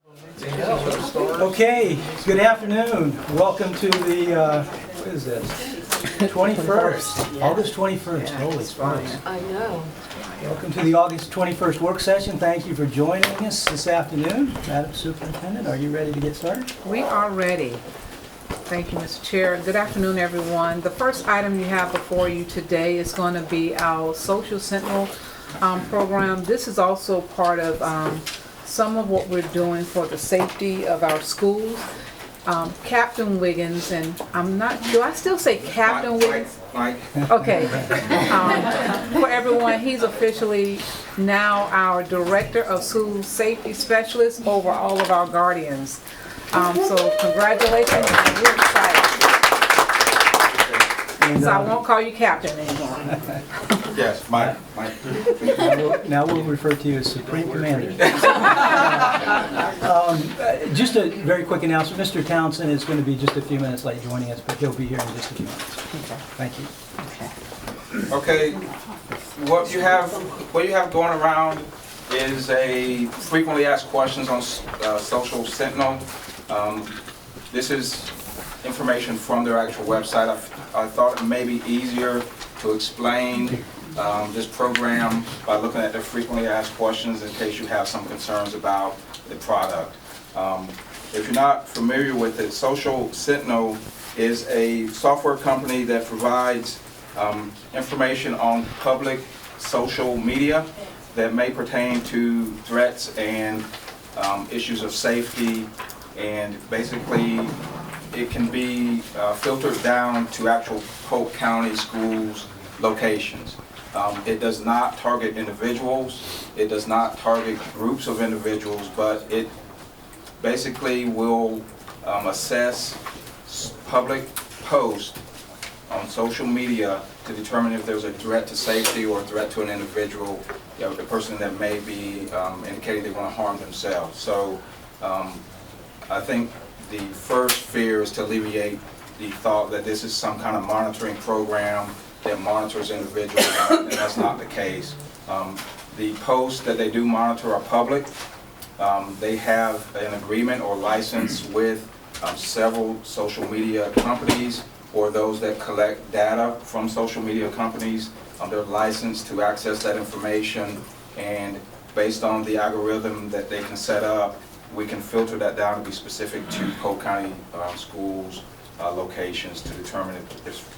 Okay, good afternoon. Welcome to the, what is this? 21st, August 21st. Holy smokes. I know. Welcome to the August 21st work session. Thank you for joining us this afternoon. Madam Superintendent, are you ready to get started? We are ready. Thank you, Mr. Chair. Good afternoon, everyone. The first item you have before you today is going to be our Social Sentinel program. This is also part of some of what we're doing for the safety of our schools. Captain Wiggins, and I'm not, do I still say Captain Wiggins? Mike. Okay. For everyone, he's officially now our Director of School Safety Specialist over all of our guardians. So congratulations, I'm really excited. So I won't call you Captain anymore. Yes, Mike. Now we'll refer to you as Supreme Commander. Just a very quick announcement. Mr. Townsend is going to be just a few minutes late joining us, but he'll be here in just a few minutes. Thank you. Okay, what you have going around is a frequently asked questions on Social Sentinel. This is information from their actual website. I thought it may be easier to explain this program by looking at the frequently asked questions in case you have some concerns about the product. If you're not familiar with it, Social Sentinel is a software company that provides information on public social media that may pertain to threats and issues of safety, and basically it can be filtered down to actual Polk County schools locations. It does not target individuals, it does not target groups of individuals, but it basically will assess public posts on social media to determine if there's a threat to safety or a threat to an individual, a person that may be indicating they want to harm themselves. So I think the first fear is to alleviate the thought that this is some kind of monitoring program that monitors individuals, and that's not the case. The posts that they do monitor are public. They have an agreement or license with several social media companies or those that collect data from social media companies. They're licensed to access that information, and based on the algorithm that they can set up, we can filter that down to be specific to Polk County schools locations to determine if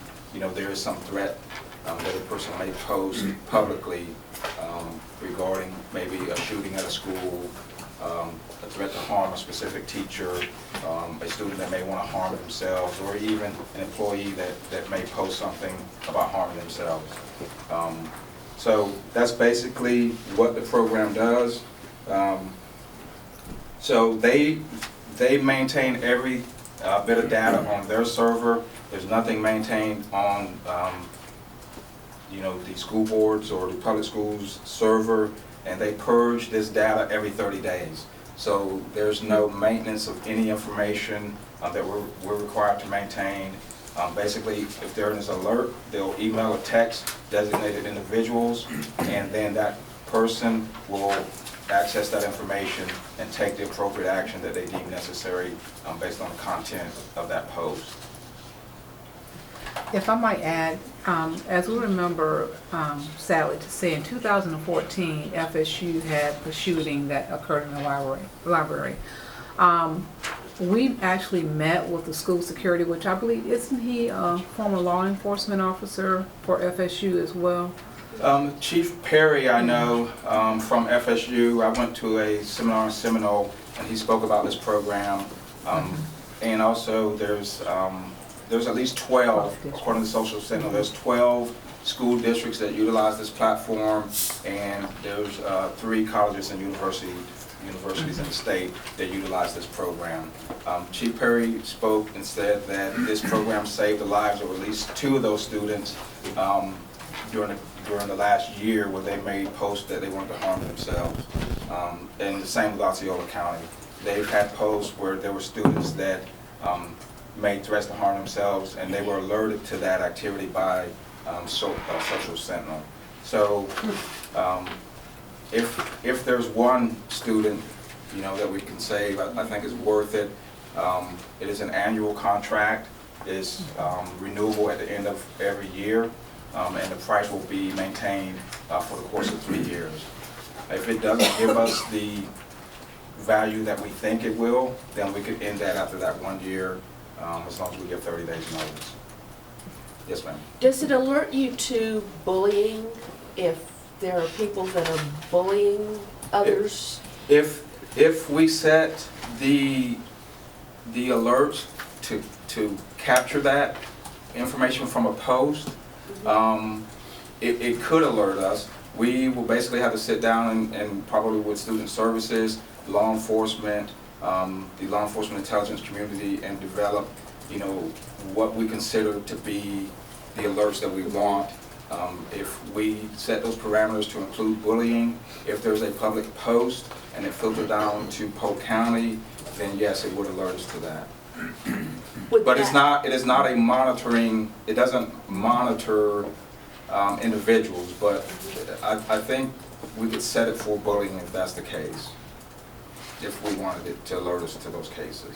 there is some threat that a person may post publicly regarding maybe a shooting at a school, a threat to harm a specific teacher, a student that may want to harm themselves, or even an employee that may post something about harming themselves. So that's basically what the program does. So they maintain every bit of data on their server. There's nothing maintained on the school boards or the public schools server, and they purge this data every 30 days. So there's no maintenance of any information that we're required to maintain. Basically, if there is an alert, they'll email or text designated individuals, and then that person will access that information and take the appropriate action that they deem necessary based on the content of that post. If I might add, as we remember, sadly to say, in 2014, FSU had the shooting that occurred in the library. We actually met with the school security, which I believe, isn't he a former law enforcement officer for FSU as well? Chief Perry, I know from FSU. I went to a seminar in Seminole, and he spoke about this program. And also, there's at least 12, according to Social Sentinel, there's 12 school districts that utilize this platform, and there's 3 colleges and universities in the state that utilize this program. Chief Perry spoke and said that this program saved the lives of at least 2 of those students during the last year, where they made posts that they wanted to harm themselves. And the same with Osceola County. They've had posts where there were students that made threats to harm themselves, and they were alerted to that activity by Social Sentinel. So if there's one student you know, that we can save, I think is worth it. It is an annual contract. It's renewable at the end of every year, and the price will be maintained for the course of 3 years. If it doesn't give us the value that we think it will, then we could end that after that 1 year, as long as we give 30 days notice. Yes, ma'am. Does it alert you to bullying if there are people that are bullying others? If we set the alerts to capture that information from a post, it could alert us. We will basically have to sit down and probably with student services, law enforcement, the law enforcement intelligence community, and develop, you know, what we consider to be the alerts that we want. If we set those parameters to include bullying, if there's a public post and it filtered down to Polk County, then yes, it would alert us to that. But it is not a monitoring, it doesn't monitor individuals, but I think we could set it for bullying if that's the case, if we wanted it to alert us to those cases.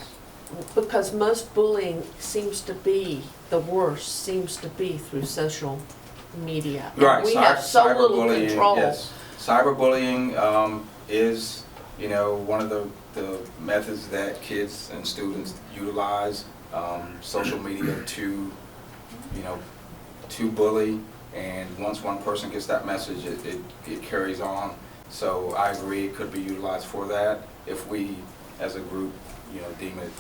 Because most bullying seems to be, the worst seems to be through social media. Right. We have so little control. Yes. Cyberbullying is, you know, one of the methods that kids and students utilize social media to, you know, to bully. And once one person gets that message, it carries on. So I agree it could be utilized for that. If we, as a group, you know, deem it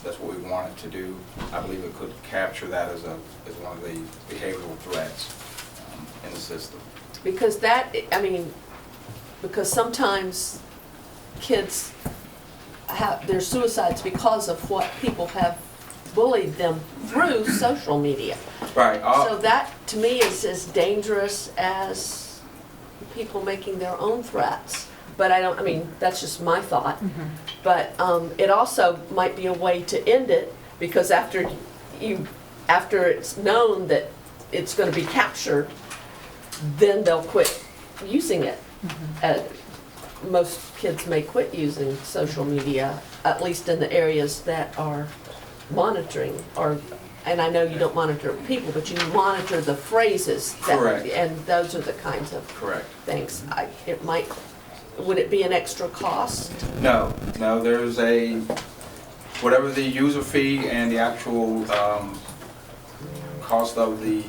that's what we want it to do, I believe it could capture that as one of the behavioral threats in the system. Because that, I mean, because sometimes kids have their suicides because of what people have bullied them through social media. Right. So that, to me, is as dangerous as people making their own threats. But I mean, that's just my thought. But it also might be a way to end it, because after it's known that it's going to be captured, then they'll quit using it. Most kids may quit using social media, at least in the areas that are monitoring, and I know you don't monitor people, but you monitor the phrases. Correct. And those are the kinds of things. Would it be an extra cost? No, there's whatever the user fee and the actual cost of the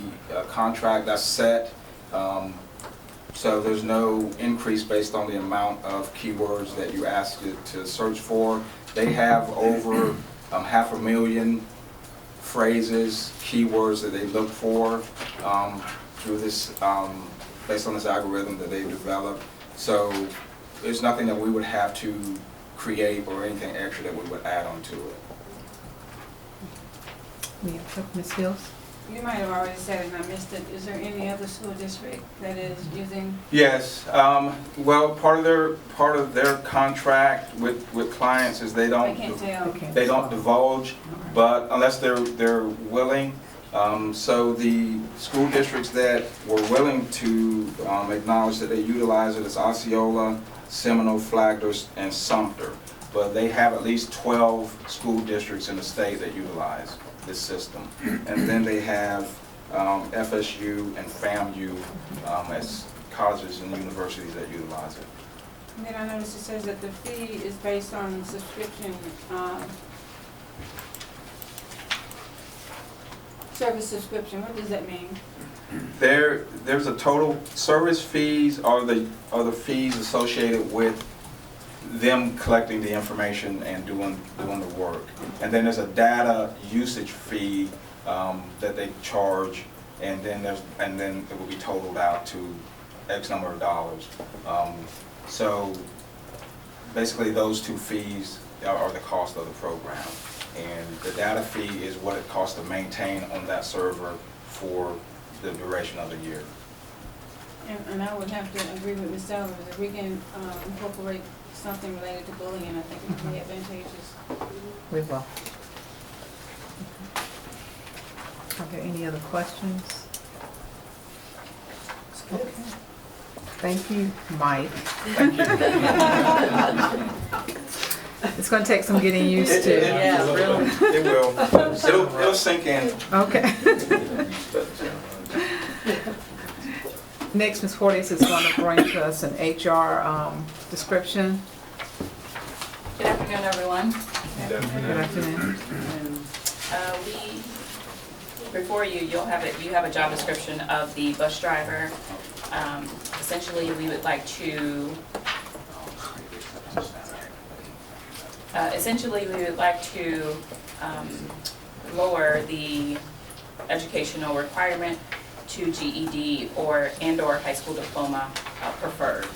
contract that's set. So there's no increase based on the amount of keywords that you ask it to search for. They have over 500,000 phrases, keywords that they look for through this, based on this algorithm that they've developed. So there's nothing that we would have to create or anything extra that we would add onto it. Ms. Hills? You might have already said it and I missed it. Is there any other school district that is using? Yes. Well, part of their contract with clients is they don't divulge, but unless they're willing. So the school districts that were willing to acknowledge that they utilize it is Osceola, Seminole, Flagler, and Sumter. But they have at least 12 school districts in the state that utilize this system. And then they have FSU and FAMU as colleges and universities that utilize it. And then I noticed it says that the fee is based on subscription, service subscription. What does that mean? There's a total service fees are the fees associated with them collecting the information and doing the work, and then there's a data usage fee that they charge, and then it will be totaled out to X number of dollars. So basically, those two fees are the cost of the program, and the data fee is what it costs to maintain on that server for the duration of the year. And I would have to agree with Ms. Sellers, if we can incorporate something related to bullying, I think it would be advantageous. We will. Are there any other questions? Okay. Thank you, Mike. Thank you. It's gonna take some getting used to. Yeah, really. It will. It'll sink in. Okay. Next, Ms. Porteous is gonna bring to us an HR description. Good afternoon, everyone. Good afternoon. Before you, you have a job description of the bus driver. Essentially, we would like to lower the educational requirement to GED or high school diploma preferred.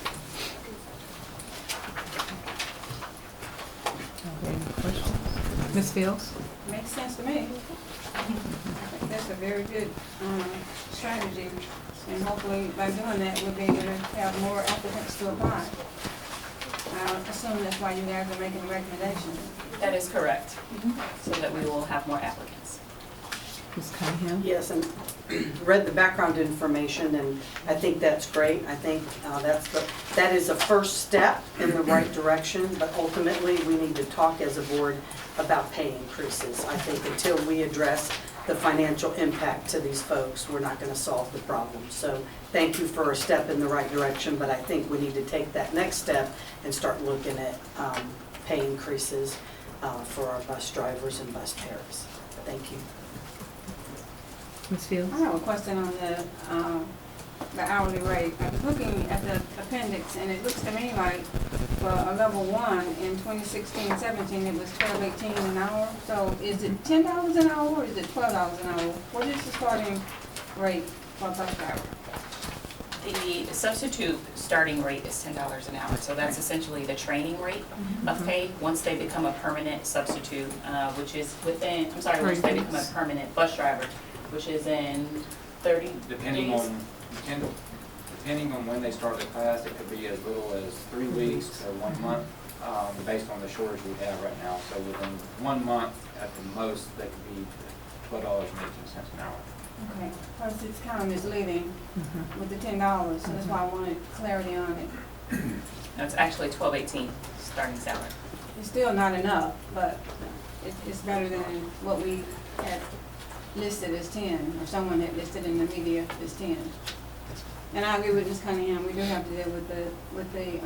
Any questions? Ms. Fields? Makes sense to me. I think that's a very good strategy, and hopefully by doing that, we'll be able to have more applicants to apply. I assume that's why you guys are making the recommendation. That is correct, so that we will have more applicants. Ms. Cunningham? Yes, and read the background information, and I think that's great. I think that is a first step in the right direction, but ultimately, we need to talk as a board about pay increases. I think until we address the financial impact to these folks, we're not going to solve the problem. So thank you for a step in the right direction, but I think we need to take that next step and start looking at pay increases for our bus drivers and bus pairs. Thank you. Ms. Fields? I have a question on the hourly rate. I was looking at the appendix, and it looks to me like for a level 1 in 2016-17, it was $12.18 an hour. So is it $10 an hour or is it $12 an hour? What is the starting rate for a bus driver? The substitute starting rate is $10 an hour, so that's essentially the training rate of pay once they become a permanent substitute, once they become a permanent bus driver, which is in 30 Depending days. on when they start the class, it could be as little as 3 weeks to 1 month, based on the shortage we have right now. So within 1 month, at the most, they could be $12.18 an hour. Okay, because it's kind of misleading with the $10, so that's why I wanted clarity on it. No, it's actually $12.18 starting salary. It's still not enough, but it's better than what we had listed as 10, or someone had listed in the media as 10. And I agree with Ms. Cunningham, we do have to deal with the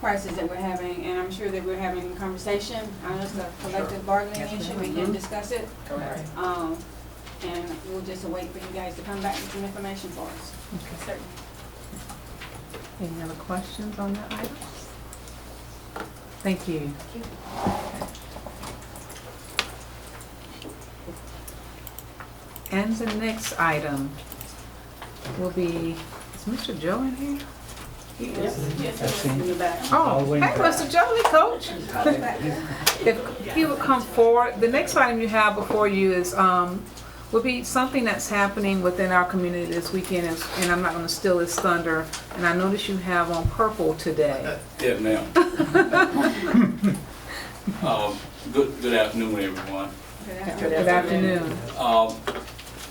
crisis that we're having, and I'm sure that we're having a conversation. I know it's a collective bargaining issue, we did discuss it. Correct. And we'll just wait for you guys to come back with some information for us. Certainly. Any other questions on that item? Thank you. And the next item will be, is Mr. Joe in here? He is. In the back. Oh, the way hey, in the back. Mr. Jolie, coach. If he would come forward, the next item you have before you is, will be something that's happening within our community this weekend, and I'm not gonna steal his thunder, and I notice you have on purple today. Yeah, ma'am. Good afternoon, everyone. Good afternoon. I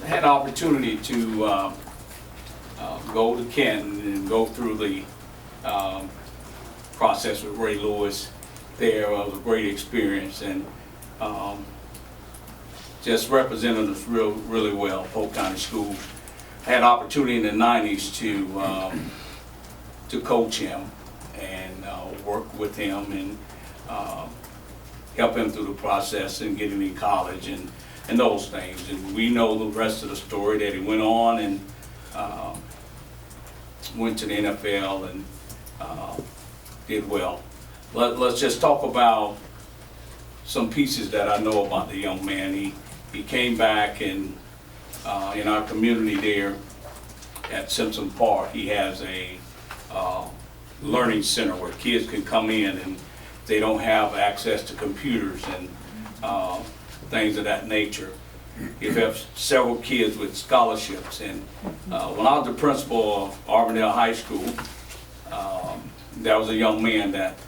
had an opportunity to go to Canton and go through the process with Ray Lewis there. It was a great experience, and just represented us really well, Polk County School. I had an opportunity in the 90s to coach him and work with him and help him through the process and get him in college and those things. And we know the rest of the story, that he went on and went to the NFL and did well. Let's just talk about some pieces that I know about the young man. He came back, and in our community there at Simpson Park, he has a learning center where kids can come in and they don't have access to computers and things of that nature. You have several kids with scholarships, and when I was the principal of Auburndale High School, there was a young man that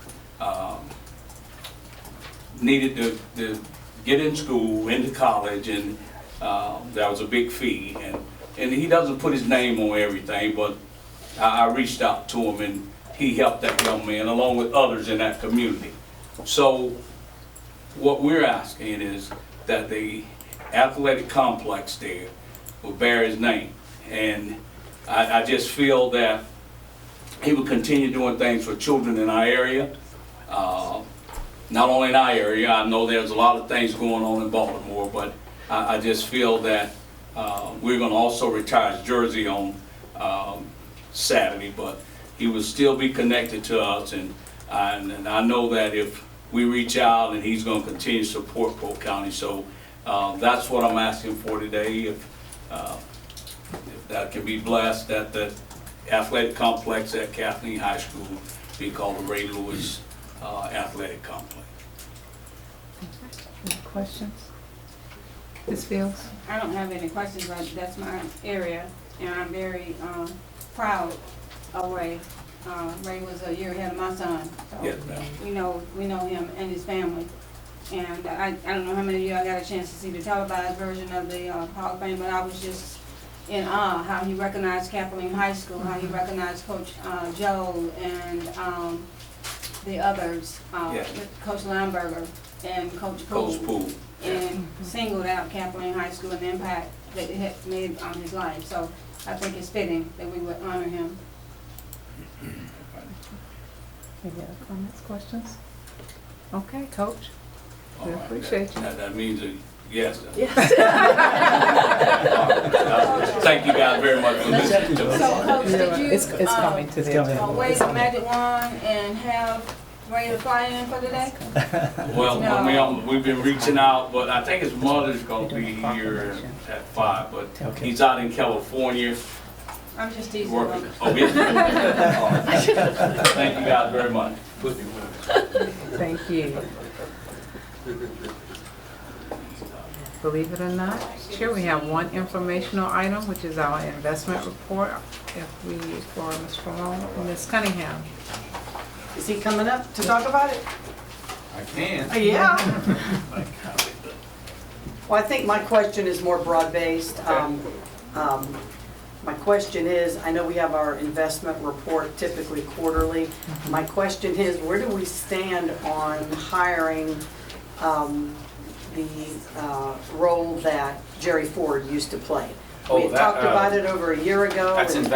needed to get in school, into college, and that was a big fee. And he doesn't put his name on everything, but I reached out to him, and he helped that young man along with others in that community. So what we're asking is that the athletic complex there will bear his name. And I just feel that he will continue doing things for children in our area. Not only in our area, I know there's a lot of things going on in Baltimore, but I just feel that we're going to also retire his jersey on Saturday, but he will still be connected to us, and I know that if we reach out, and he's going to continue to support Polk County. So that's what I'm asking for today. If that can be blessed, that the athletic complex at Kathleen High School be called the Ray Lewis Athletic Complex. Any questions? Ms. Fields? I don't have any questions, but that's my area, and I'm very proud of Ray. Ray was a year ahead of my son, so Yes, ma'am. we know him and his family. And I don't know how many of y'all got a chance to see the televised version of the Hall of Fame, but I was just in awe how he recognized Kathleen High School, how he recognized Coach Joe and the others, Coach Lamberger and Coach Poole. Coach Poole. And singled out Kathleen High School and the impact that it had made on his life. So I think it's fitting that we would honor him. Any other comments, questions? Okay, Coach. All We right. appreciate you. That means a yes. Yes. Thank you guys very much for listening to us. So Coach, did you It's coming to It's the coming. wave the magic wand and have Ray to fly in for today? Well, No. we've been reaching out, but I think his mother's gonna be here at 5, but Okay. he's out in California I'm just teasing. working. him. Oh, yes. Thank you guys very much. Thank you. Believe it or not, Chair, we have one informational item, which is our investment report. For Ms. Ramon and Ms. Cunningham. Is he coming up to talk about it? I can. Yeah. Well, I think my question is more broad-based. My question is, I know we have our investment report typically quarterly. My question is, where do we stand on hiring the role that Jerry Ford used to play? We had talked about it over a year ago. That's and-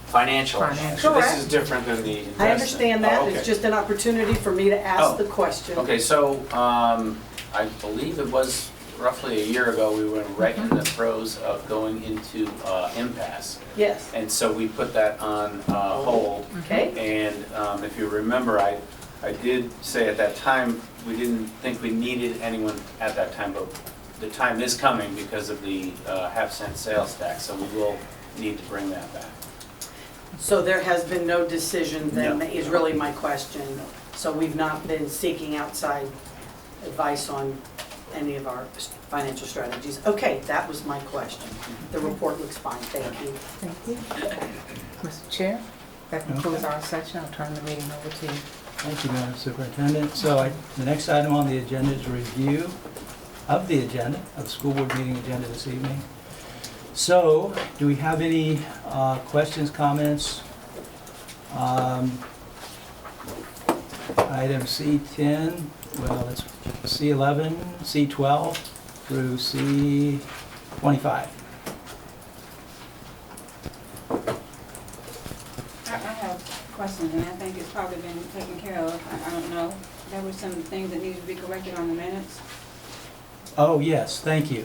financial. Financial. This is different than the investment. I understand that. Oh, okay. It's just an opportunity for me to ask the question. Okay, so I believe it was roughly a year ago, we were right in the throes of going into impasse. Yes. And so we put that on hold. Okay. And if you remember, I did say at that time, we didn't think we needed anyone at that time, but the time is coming because of the half-cent sales tax, so we will need to bring that back. So there has been no decision then, No. is really my question. So we've not been seeking outside advice on any of our financial strategies. Okay, that was my question. The report looks fine, thank you. Thank you. Mr. Chair, that concludes our section. I'll turn the meeting over to you. Thank you, Madam Superintendent. So the next item on the agenda is a review of the agenda, of the school board meeting agenda this evening. So, do we have any questions, comments? Item C10, well, it's C11, C12 through C25. I have questions, and I think it's probably been taken care of. I don't know. There were some things that needed to be corrected on the minutes. Oh, yes, thank you.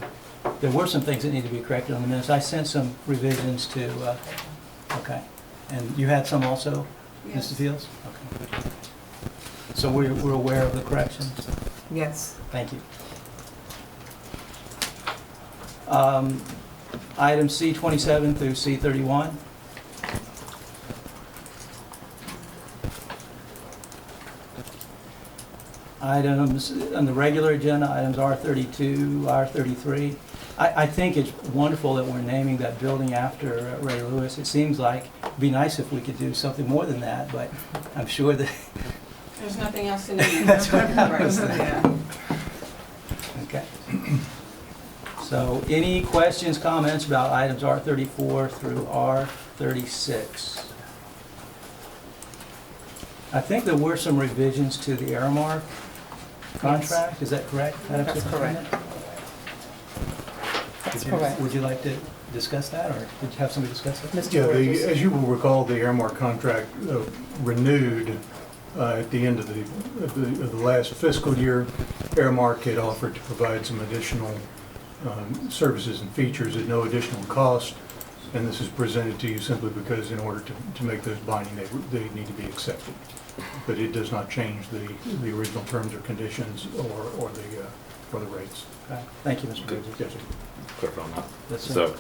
There were some things that need to be corrected on the minutes. I sent some revisions to, okay. And you had some also, Yes. Mr. Fields? Okay. So we're aware of the corrections? Yes. Thank you. Item C27 through C31. Items on the regular agenda, items R32, R33. I think it's wonderful that we're naming that building after Ray Lewis. It seems like it'd be nice if we could do something more than that, but I'm sure that There's nothing else to name. that's what happens. Yeah. Okay. So any questions, comments about items R34 through R36? I think there were some revisions to the Aramark contract, is that correct? Madam That's Superintendent? That's Would you- correct. Would you like to discuss that, or did you have somebody discuss it? Mr. Yeah, Burgess? as you will recall, the Airmark contract renewed at the end of the last fiscal year. Airmark had offered to provide some additional services and features at no additional cost, and this is presented to you simply because in order to make those binding, they need to be accepted. But it does not change the original terms or conditions or the rates. Okay. Thank you, Mr. Bridges. Yes, sir. Clarify on that. Yes, sir. So,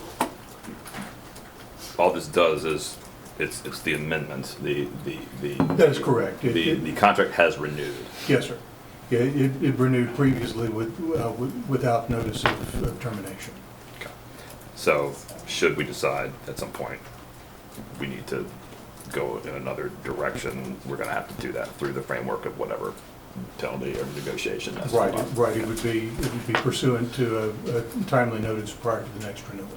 all this does is, it's the amendment, the. That is correct. The contract has renewed. Yes, sir. Yeah, it renewed previously without notice of termination. Okay. So, should we decide at some point we need to go in another direction, we're gonna have to do that through the framework of whatever penalty or negotiation that's. Right, it would be pursuant to a timely notice prior to the next renewal.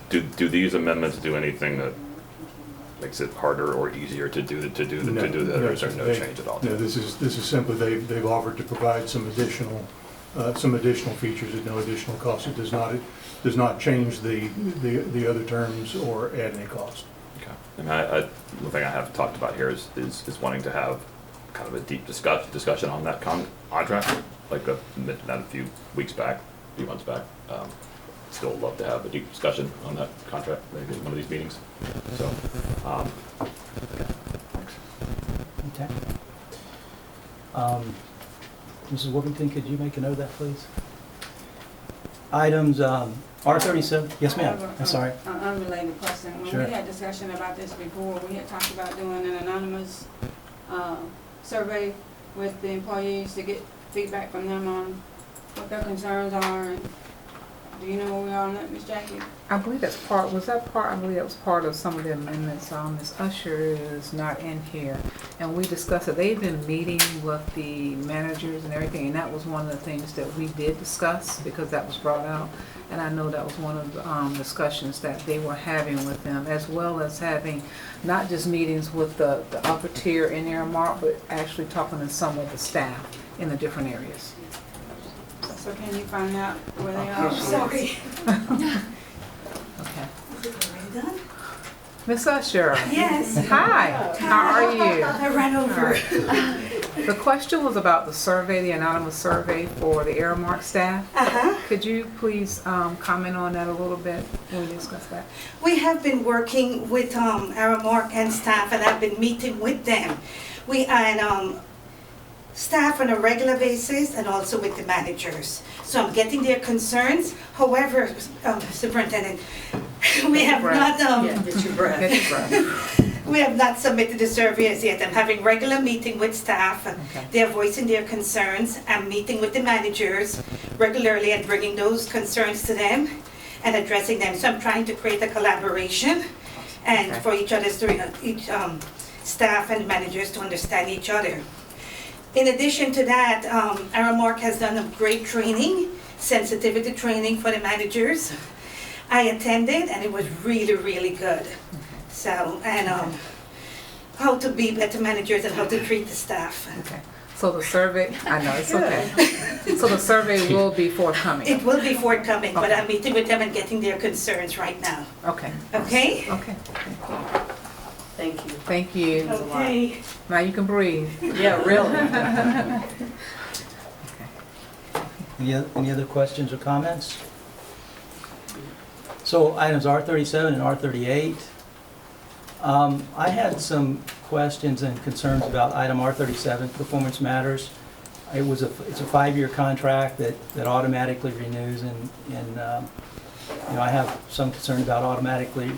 Do these amendments do anything that makes it harder or easier to do that, or is there no change at all? No, this is simply, they've offered to provide some additional features at no additional cost. It does not change the other terms or add any cost. Okay. And the thing I have talked about here is wanting to have kind of a deep discussion on that contract, like I mentioned that a few months back. Still love to have a deep discussion on that contract, maybe in one of these meetings. So, Okay. Mrs. Worthington, could you make a note of that, please? Items, R37, yes, ma'am, I'm sorry. An unrelated question. Sure. When we had discussion about this before, we had talked about doing an anonymous survey with the employees to get feedback from them on what their concerns are. And do you know where we are on that, Ms. Jackie? I believe that was part of some of the amendments. Ms. Usher is not in here. And we discussed it. They've been meeting with the managers and everything, and that was one of the things that we did discuss because that was brought out. And I know that was one of the discussions that they were having with them, as well as having not just meetings with the upper tier in Aramark, but actually talking to some of the staff in the different areas. So can you find out where they are? Sorry. Okay. Is it already done? Miss Usher. Yes. Hi, how are you? I ran over. The question was about the survey, the anonymous survey for the Aramark staff. Could you please comment on that a little bit when we discuss that? We have been working with Aramark and staff, and I've been meeting with them. We and staff on a regular basis, and also with the managers. So I'm getting their concerns. However, Superintendent, we have not. Get your breath. Get your breath. We have not submitted the survey as yet. I'm having regular meeting with staff. Okay. They're voicing their concerns. I'm meeting with the managers regularly and bringing those concerns to them and addressing them. So I'm trying to create a collaboration and Okay. for each staff and managers to understand each other. In addition to that, Aramark has done a great training, sensitivity training for the managers. I attended and it was really, really good. So, and how to be better managers and how to treat the staff. Okay. So the survey, I know, it's okay. So the survey will be forthcoming. It will be forthcoming, but Okay. I'm meeting with them and getting their concerns right now. Okay. Okay? Okay. Thank you. Thank you. Okay. Now you can breathe. Yeah, really. Any other questions or comments? So items R37 and R38. I had some questions and concerns about item R37, performance matters. It's a 5-year contract that automatically renews, and I have some concern about automatically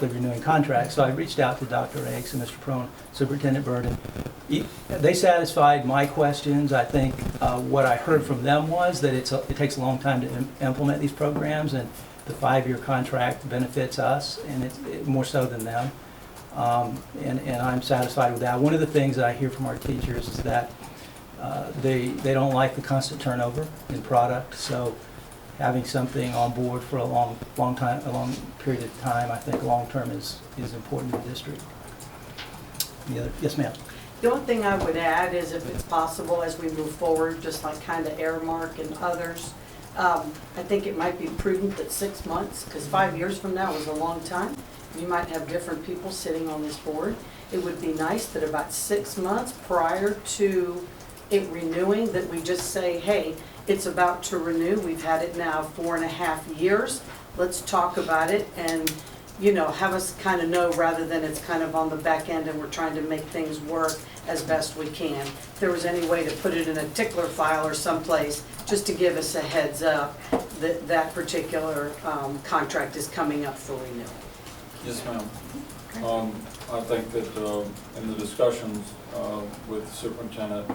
renewing contracts. So I reached out to Dr. Akes and Mr. Prone, Superintendent Burden. They satisfied my questions. I think what I heard from them was that it takes a long time to implement these programs, and the 5-year contract benefits us, and it's more so than them. And I'm satisfied with that. One of the things that I hear from our teachers is that they don't like the constant turnover in product. So having something on board for a long period of time, I think long term is important to the district. Any other? Yes, ma'am. The only thing I would add is if it's possible as we move forward, just like kind of Airmark and others, I think it might be prudent that 6 months, because 5 years from now is a long time. You might have different people sitting on this board. It would be nice that about 6 months prior to it renewing, that we just say, hey, it's about to renew. We've had it now 4.5 years. Let's talk about it and, you know, have us kind of know rather than it's kind of on the back end and we're trying to make things work as best we can. If there was any way to put it in a tickler file or someplace, just to give us a heads up that that particular contract is coming up for renewal. Yes, ma'am. I think that in the discussions with the superintendent,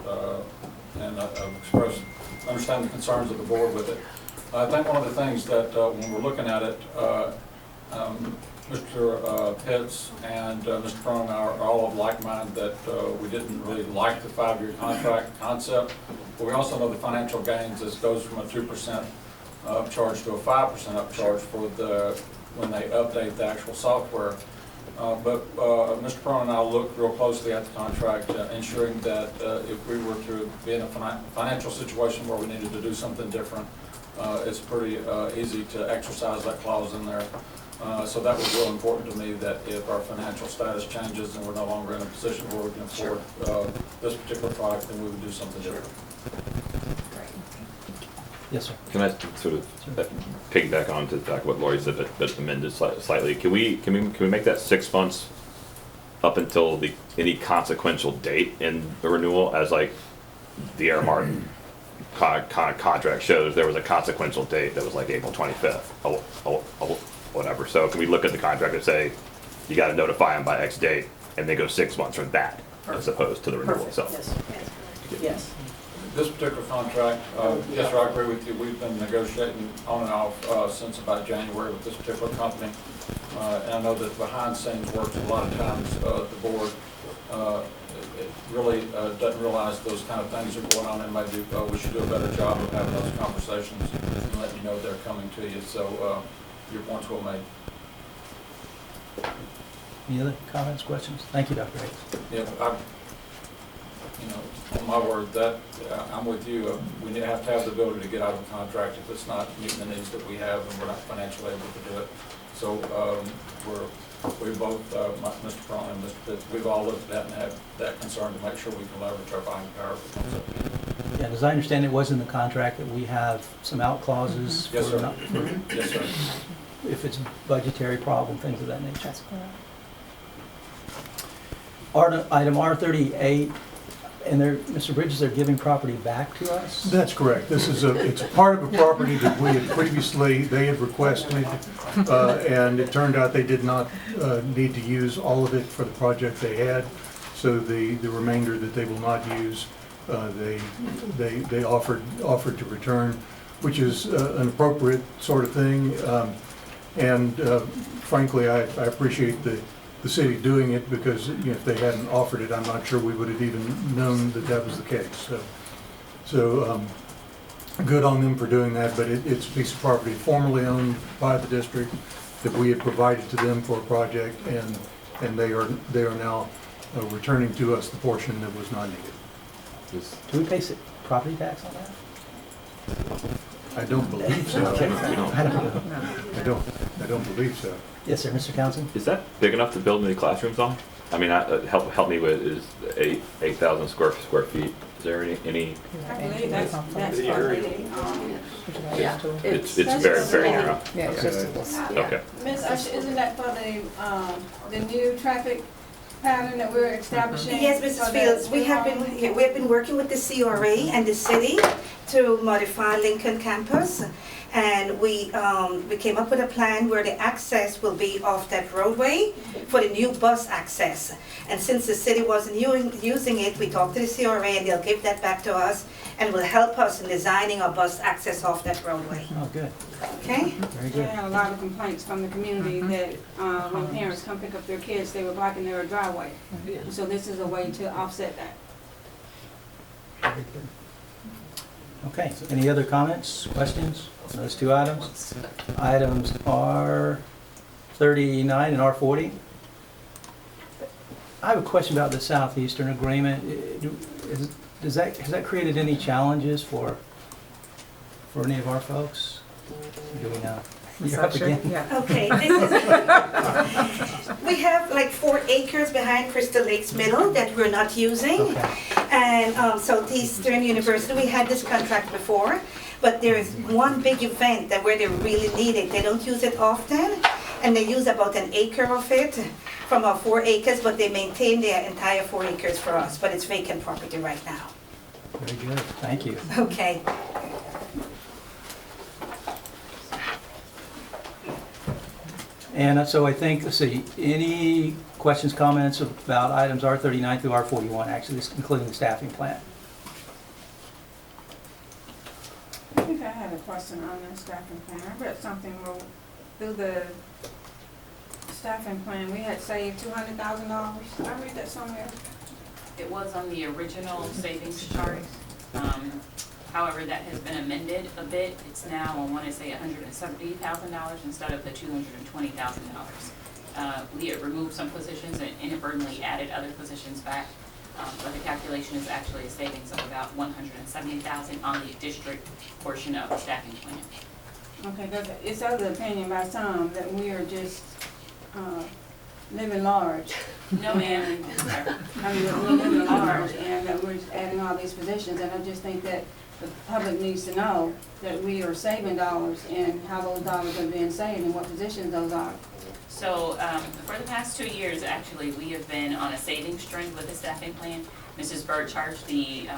and I've expressed, understand the concerns of the board with it. I think one of the things that when we're looking at it, Mr. Pitts and Mr. Cronin are all of like mind that we didn't really like the 5-year contract concept, but we also know the financial gains. This goes from a 2% upcharge to a 5% upcharge for when they update the actual software. But Mr. Cronin and I looked real closely at the contract, ensuring that if we were to be in a financial situation where we needed to do something different, it's pretty easy to exercise that clause in there. So that was real important to me, that if our financial status changes and we're no longer in a position where we can afford this particular product, then we would do something different. Yes, sir. Can I sort of piggyback on to what Lori said, but amended slightly? Can we make that 6 months up until any consequential date in the renewal, as like the Airmark contract shows there was a consequential date that was like April 25th, whatever. So can we look at the contract and say you got to notify them by X date, and they go 6 months from that, as opposed to the renewal itself? Yes. Yes. This particular contract, yes, sir, I agree with you. We've been negotiating on and off since about January with this particular company. And I know that behind the scenes work, a lot of times the board it really doesn't realize those kind of things are going on, and maybe we should do a better job of having those conversations and letting you know they're coming to you. So your point's well made. Any other comments, questions? Thank you, Dr. Hayes. Yeah, on my word, that I'm with you. We have to have the ability to get out of the contract if it's not meeting the needs that we have and we're not financially able to do it. So we both, Mr. Cronin and Mr. Pitts, we've all looked at that and had that concern to make sure we can leverage our buying power if it comes up. Yeah, as I understand, it was in the contract that we have some out clauses Yes, for, sir. Yes, sir. if it's budgetary problem, things of that nature. Item R38, and Mr. Bridges, they're giving property back to us? That's correct. This is it's part of a property that we had previously, they had requested, and it turned out they did not need to use all of it for the project they had. So the remainder that they will not use, they offered to return, which is an appropriate sort of thing. And frankly, I appreciate the city doing it, because if they hadn't offered it, I'm not sure we would have even known that that was the case. So good on them for doing that, but it's a piece of property formerly owned by the district that we had provided to them for a project, and they are now returning to us the portion that was not needed. Do we pay property tax on that? I don't believe so. I don't believe so. Yes, sir, Mr. Townsend? Is that big enough to build any classrooms on? I mean, help me with, is 8,000 square feet. Is there any? I believe that's probably, Yeah. It's very, very narrow. Yeah, it's just Okay. Ms. Usher, isn't that for the new traffic pattern that we're establishing? Yes, Mrs. Fields, we have been working with the CRA and the city to modify Lincoln campus, and we came up with a plan where the access will be off that roadway for the new bus access. And since the city wasn't using it, we talked to the CRA and they'll give that back to us and will help us in designing our bus access off that roadway. Oh, good. Okay? Very We good. had a lot of complaints from the community that when parents come pick up their kids, they were blocking their driveway. So this is a way to offset that. Very good. Okay, any other comments, questions on those two items? Items R39 and R40. I have a question about the Southeastern Agreement. Has that created any challenges for any of our folks? Do we know? You're up again. Yeah. Okay, we have like 4 acres behind Crystal Lakes Middle that we're not using. Okay. And Southeastern University, we had this contract before, but there is one big event that where they really need it. They don't use it often, and they use about an acre of it from our 4 acres, but they maintain their entire 4 acres for us, but it's vacant property right now. Very good, thank you. Okay. And so I think, let's see, any questions, comments about items R39 through R41, actually, this including the staffing plan? I think I had a question on the staffing plan. I read something where through the staffing plan, we had saved $200,000. Did I read that somewhere? It was on the original savings chart. However, that has been amended a bit. It's now, I want to say, $170,000 instead of the $220,000. We had removed some positions and inadvertently added other positions back, but the calculation is actually a savings of about $170,000 on the district portion of the staffing plan. Okay, because it's of the opinion by some that we are just living large. No, ma'am. I mean, we're living large and that we're adding all these positions, and I just think that the public needs to know that we are saving dollars and how those dollars are being saved and what positions those are. So for the past 2 years, actually, we have been on a savings trend with the staffing plan. Mrs. Bird charged the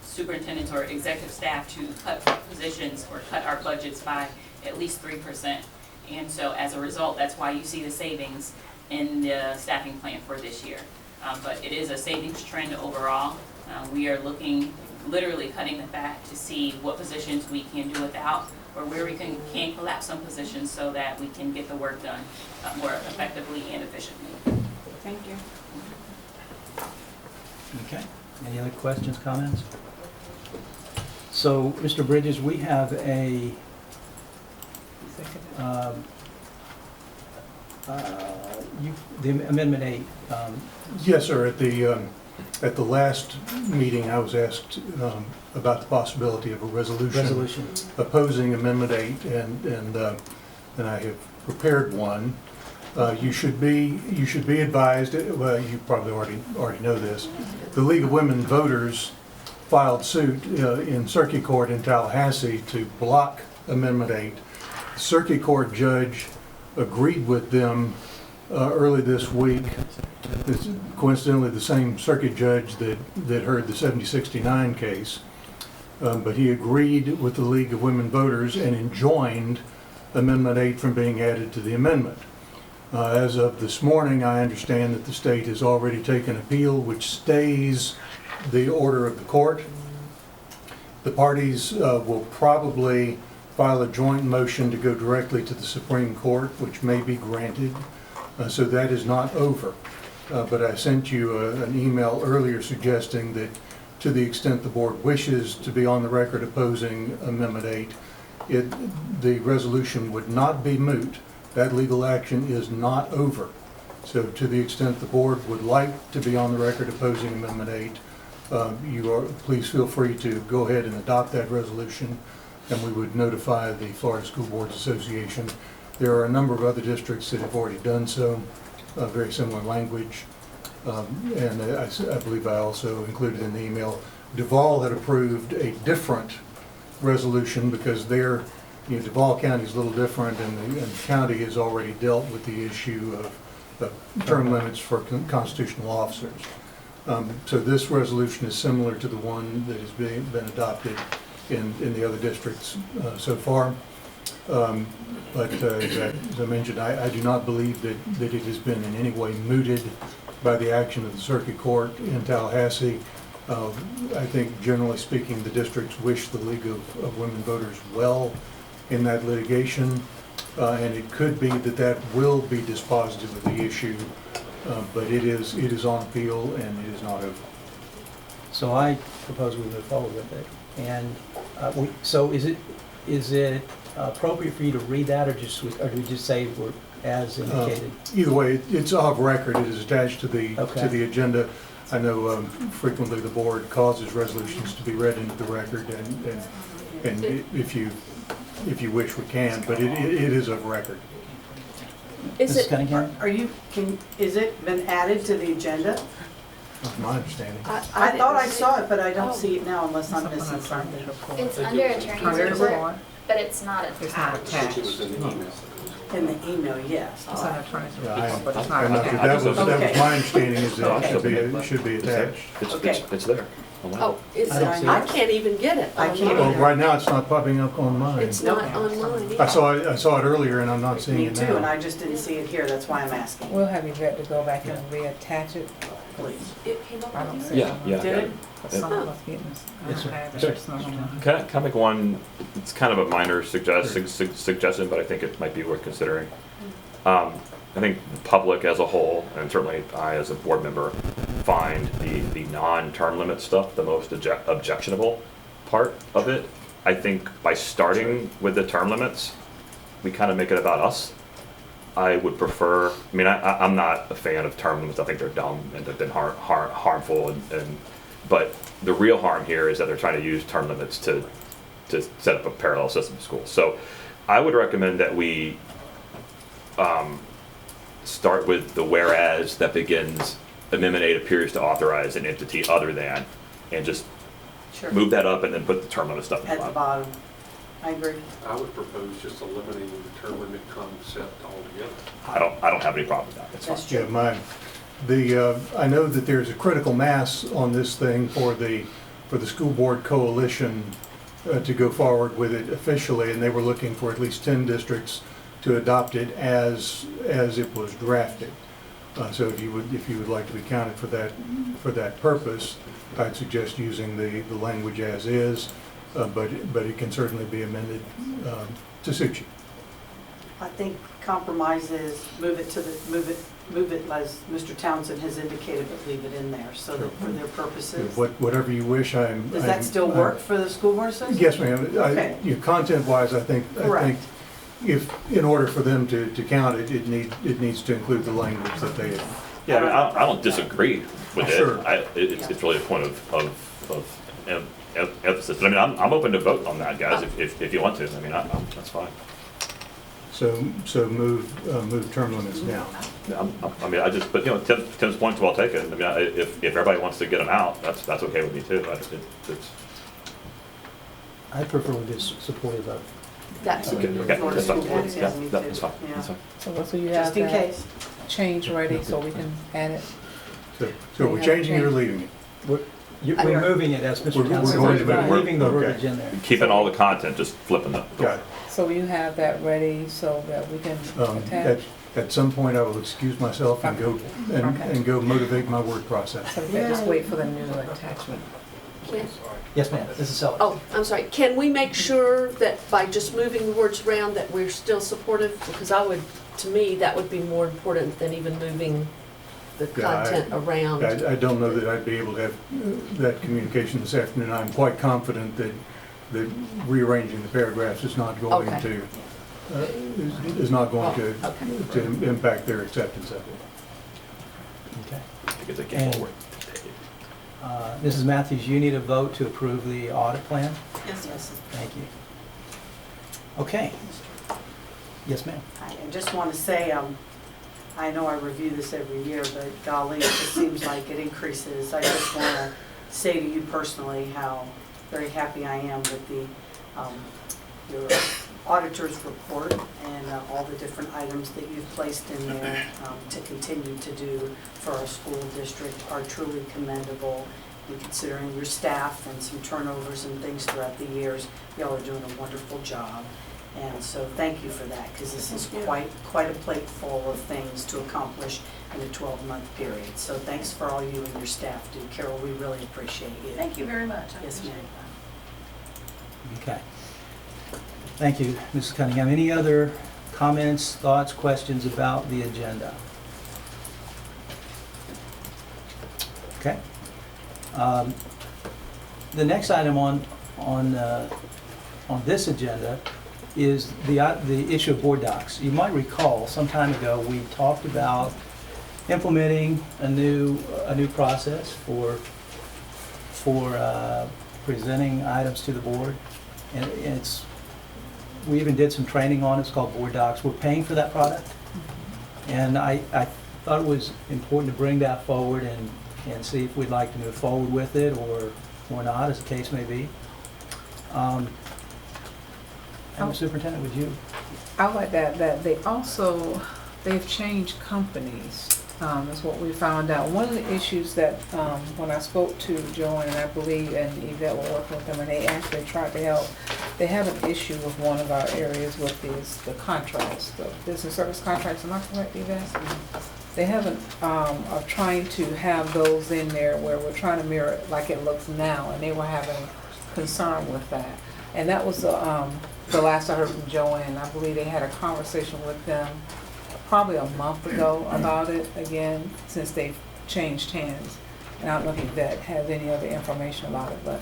superintendents or executive staff to cut positions or cut our budgets by at least 3%. And so as a result, that's why you see the savings in the staffing plan for this year. But it is a savings trend overall. We are looking, literally cutting the fat to see what positions we can do without or where we can collapse some positions so that we can get the work done more effectively and efficiently. Thank you. Okay, any other questions, comments? So, Mr. Bridges, we have the Amendment 8. Yes, sir. At the last meeting, I was asked about the possibility of a resolution opposing Amendment 8, and I have prepared one. You should be advised. Well, you probably already know this. The League of Women Voters filed suit in Circuit Court in Tallahassee to block Amendment 8. The Circuit Court judge agreed with them early this week. It's coincidentally the same circuit judge that heard the 7069 case, but he agreed with the League of Women Voters and enjoined Amendment 8 from being added to the amendment. As of this morning, I understand that the state has already taken appeal, which stays the order of the court. The parties will probably file a joint motion to go directly to the Supreme Court, which may be granted. So that is not over. But I sent you an email earlier suggesting that to the extent the board wishes to be on the record opposing Amendment 8, the resolution would not be moot. That legal action is not over. So to the extent the board would like to be on the record opposing Amendment 8, please feel free to go ahead and adopt that resolution, and we would notify the Florida School Boards Association. There are a number of other districts that have already done so, very similar language. And I believe I also included in the email, Duval had approved a different resolution because Duval County is a little different, and the county has already dealt with the issue of term limits for constitutional officers. So this resolution is similar to the one that has been adopted in the other districts so far. But as I mentioned, I do not believe that it has been in any way mooted by the action of the Circuit Court in Tallahassee. I think generally speaking, the districts wish the League of Women Voters well in that litigation, and it could be that will be dispositive of the issue, but it is on appeal and it is not over. So I propose we move forward with it. And so is it appropriate for you to read that, or do we just say as indicated? Either way, it's of record, it is attached to the Okay. agenda. I know frequently the board causes resolutions to be read into the record, and if you wish, we can, but it is of record. Is Mrs. it, Cunningham? Is it been added to the agenda? That's my understanding. I thought I didn't see saw it, but I don't Oh. see it now unless I'm Something missing on something. Attorney's report. It's under attorney's Attorney's report, report. but it's not It's not attached. attached. In the email, yes. It's on Attorney's Yeah, report, but it's I not know, attached. that was Okay. my understanding, is that Okay. it should be It's there. attached. Okay. It's there. Wow. Oh, is I don't it? see I it. can't even get it. I can't Well, either. right now, it's not popping up on mine. It's not on mine I either. saw it earlier, and I'm not seeing Me it too, and now. I just didn't see it here, that's why I'm asking. We'll have Yvette to go back and reattach it. Please. It came up I on don't yours. see it. Yeah. Did it? Some of us getting this. I Yes, don't sir. have it. Sure. It's not on mine. Can I make one, it's kind of a minor suggestion, but I think it might be worth considering. I think the public as a whole, and certainly I as a board member, find the non-term limit stuff the most objectionable part of it. I think by starting with the term limits, we kind of make it about us. I would prefer, I mean, I'm not a fan of term limits. I think they're dumb and they've been harmful, but the real harm here is that they're trying to use term limits to set up a parallel system of schools. So I would recommend that we start with the whereas that begins, Amendment 8 appears to authorize an entity other than, and just Sure. move that up and then put the term limit stuff in At the the bottom. bottom. I agree. I would propose just eliminating the term limit concept altogether. I don't have any problem with that. It's fine. That's Yeah, true. I know that there's a critical mass on this thing for the school board coalition to go forward with it officially, and they were looking for at least 10 districts to adopt it as it was drafted. So if you would like to be counted for that purpose, I'd suggest using the language as is, but it can certainly be amended to suit you. I think compromise is move it as Mr. Townsend has indicated, but leave it in there so that for their purposes. Whatever you wish. Does that still work for the school board association? Yes, ma'am. Okay. Content-wise, I think Correct. if, in order for them to count it, it needs to include the language that they have. Yeah, I mean, I don't disagree with it. Sure. It's really a point of emphasis. But I mean, I'm open to vote on that, guys, if you want to. I mean, that's fine. So move term limits down. I mean, but you know, Tim's point's well taken. I mean, if everybody wants to get them out, that's okay with me too. I prefer we just support it both. That's Okay, For that's the school fine. board, Yeah, yes, me that's too. fine. Yeah. That's fine. So you have Just in that case. change ready so we can add it. So we're changing it or leaving it? We're moving it as Mr. We're Townsend going said, to we're move it. leaving the Okay. verbiage in there. Keeping all the content, just flipping the. Got it. So you have that ready so that we can attach? At some point, I will excuse myself and go, and go motivate my word process. So we can just wait for the new attachment. Yes, ma'am, this is Sellers. Oh, I'm sorry. Can we make sure that by just moving the words around that we're still supportive? Because to me, that would be more important than even moving the Yeah, content around. I don't know that I'd be able to have that communication this afternoon. I'm quite confident that rearranging the paragraphs is not going Okay. to, is not going Okay. to impact their acceptance of it. Okay. I think it's a game And- forward. Mrs. Matthews, you need a vote to approve the audit plan? Yes, yes. Thank you. Okay. Yes, ma'am. I just want to say, I know I review this every year, but golly, it just seems like it increases. I just want to say to you personally how very happy I am with your auditor's report and all the different items that you've placed in there to continue to do for our school district are truly commendable. And considering your staff and some turnovers and things throughout the years, y'all are doing a wonderful job. And so thank you for that, because this is quite a plate full of things to accomplish in a 12-month period. So thanks for all you and your staff do. Carol, we really appreciate you. Thank you very much. I Yes, appreciate ma'am. that. Okay. Thank you, Mrs. Cunningham. Any other comments, thoughts, questions about the agenda? Okay. The next item on this agenda is the issue of board docs. You might recall some time ago, we talked about implementing a new process for presenting items to the board. And we even did some training on it. It's called Board Docs. We're paying for that product. And I thought it was important to bring that forward and see if we'd like to move forward with it or not, as the case may be. And the superintendent, would you? I like that they've changed companies, is what we found out. One of the issues that, when I spoke to Joanne, and I believe, and Yvette were working with them, and they actually tried to help, they have an issue with one of our areas with the contracts, the business service contracts. Am I correct, Yvette? They haven't, are trying to have those in there where we're trying to mirror it like it looks now, and they were having concern with that. And that was the last I heard from Joanne. I believe they had a conversation with them probably a month ago about it again, since they've changed hands. And I don't know if Yvette has any other information about it, but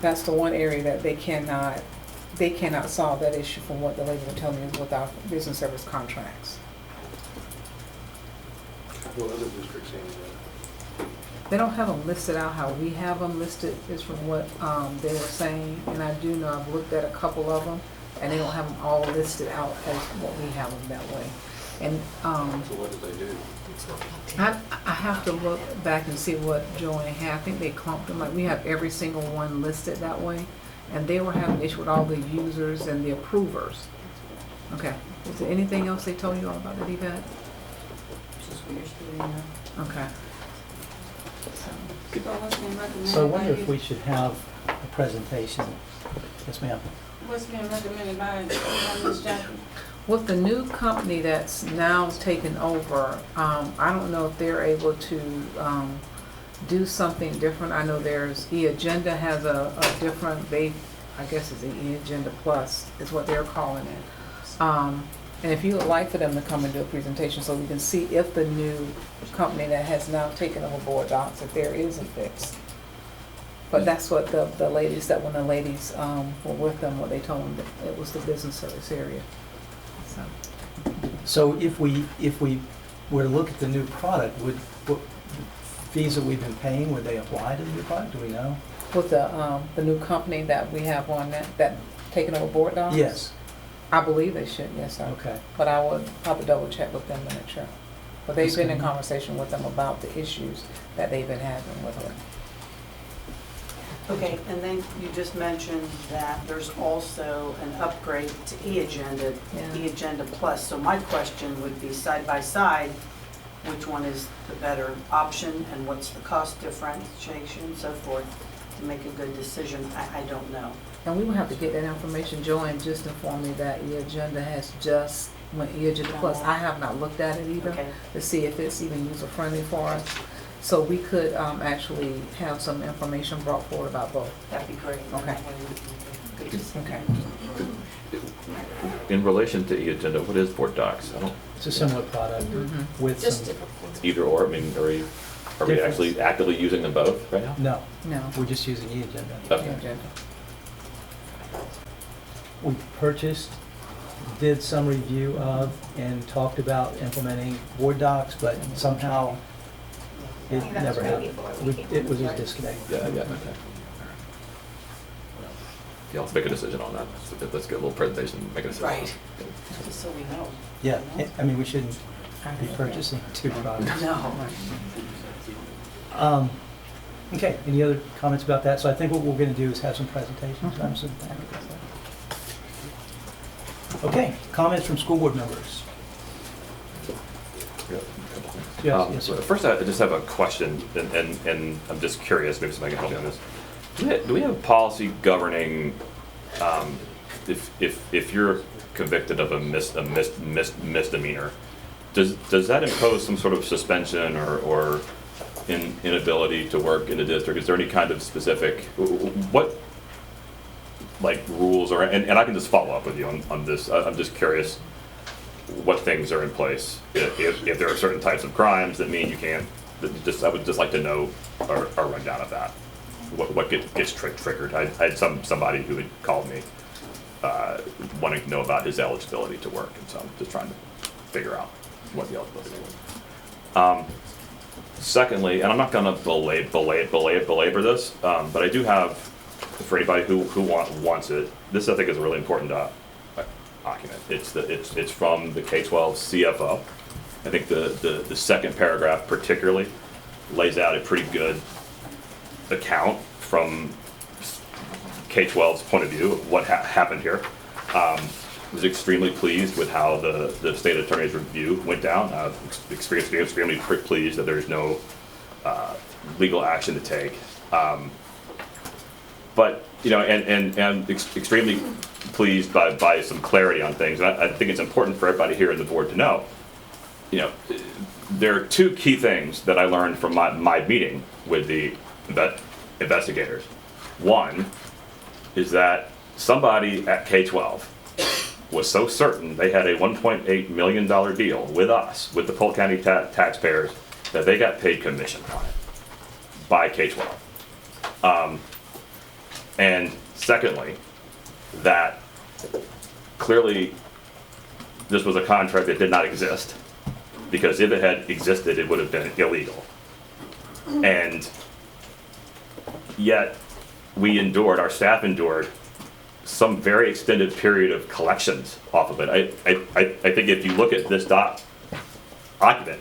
that's the one area that they cannot solve that issue from what the lady was telling me with our business service contracts. What other districts saying that? They don't have them listed out how we have them listed, is from what they were saying. And I do know I've looked at a couple of them, and they don't have them all listed out as what we have them that way. And So what do they do? I have to look back and see what Joanne had. I think they clumped them, like we have every single one listed that way. And they were having issue with all the users and the approvers. Okay. Is there anything else they told you all about the Yvette? Okay. So I wonder if we should have a presentation. Yes, ma'am. What's being recommended by Ms. Jackson? With the new company that's now taken over, I don't know if they're able to do something different. I know E-Agenda has a different, I guess it's the E-Agenda Plus is what they're calling it. And if you would like for them to come and do a presentation so we can see if the new company that has now taken over Board Docs, if there is a fix. But that's what the ladies, when the ladies were with them, what they told them, that it was the business service area. So if we were to look at the new product, would fees that we've been paying, would they apply to the new product? Do we know? With the new company that we have on that taking over Board Docs? Yes. I believe they should, yes, sir. Okay. But I would probably double check with them to make sure. But they've been in conversation with them about the issues that they've been having with it. Okay, and then you just mentioned that there's also an upgrade to E-Agenda, Yeah. E-Agenda Plus. So my question would be side by side, which one is the better option and what's the cost differentiation and so forth to make a good decision? I don't know. And we will have to get that information. Joanne just informed me that E-Agenda has just went E-Agenda Plus. I have not looked at it either Okay. to see if it's even user-friendly for us. So we could actually have some information brought forward about both. That'd be great. Okay. Good to see. Okay. In relation to E-Agenda, what is Board Docs? I don't, It's a similar product with Just some, different ones. either or, I mean, are we Difference. actually actively using them both right now? no, No. we're just using E-Agenda. Okay. E-Agenda. We purchased, did some review of, and talked about implementing Board Docs, but somehow it never happened. It was just disconnected. Yeah, okay. Yeah, let's make a decision on that. Let's get a little presentation, and make a decision. Right. Just so we know. Yeah, I mean, we shouldn't be purchasing two products. No. Okay, any other comments about that? So I think what we're going to do is have some presentations. I'm so thankful. Okay, comments from school board members. Yes, sir. First, I just have a question, and I'm just curious, maybe somebody can help me on this. Do we have a policy governing if you're convicted of a misdemeanor? Does that impose some sort of suspension or inability to work in the district? Is there any kind of specific what rules or and I can just follow up with you on this. I'm just curious what things are in place if there are certain types of crimes that mean you can't. I would just like to know a rundown of that. what gets triggered. I had somebody who had called me wanting to know about his eligibility to work, and so I'm just trying to figure out what the eligibility was. Secondly, and I'm not going to belabor this, but I do have, for anybody who wants it, this I think is a really important document. It's from the K-12 CFO. I think the second paragraph particularly lays out a pretty good account from K-12's point of view of what happened here. Was extremely pleased with how the state attorney's review went down. Extremely pleased that there's no legal action to take. But you know, and extremely pleased by some clarity on things. I think it's important for everybody here in the board to know. You know, there are two key things that I learned from my meeting with the investigators. One is that somebody at K-12 was so certain they had a $1.8 million deal with us, with the Polk County taxpayers, that they got paid commission on it by K-12. And secondly, that clearly this was a contract that did not exist, because if it had existed, it would have been illegal. And yet our staff endured some very extended period of collections off of it. I think if you look at this document,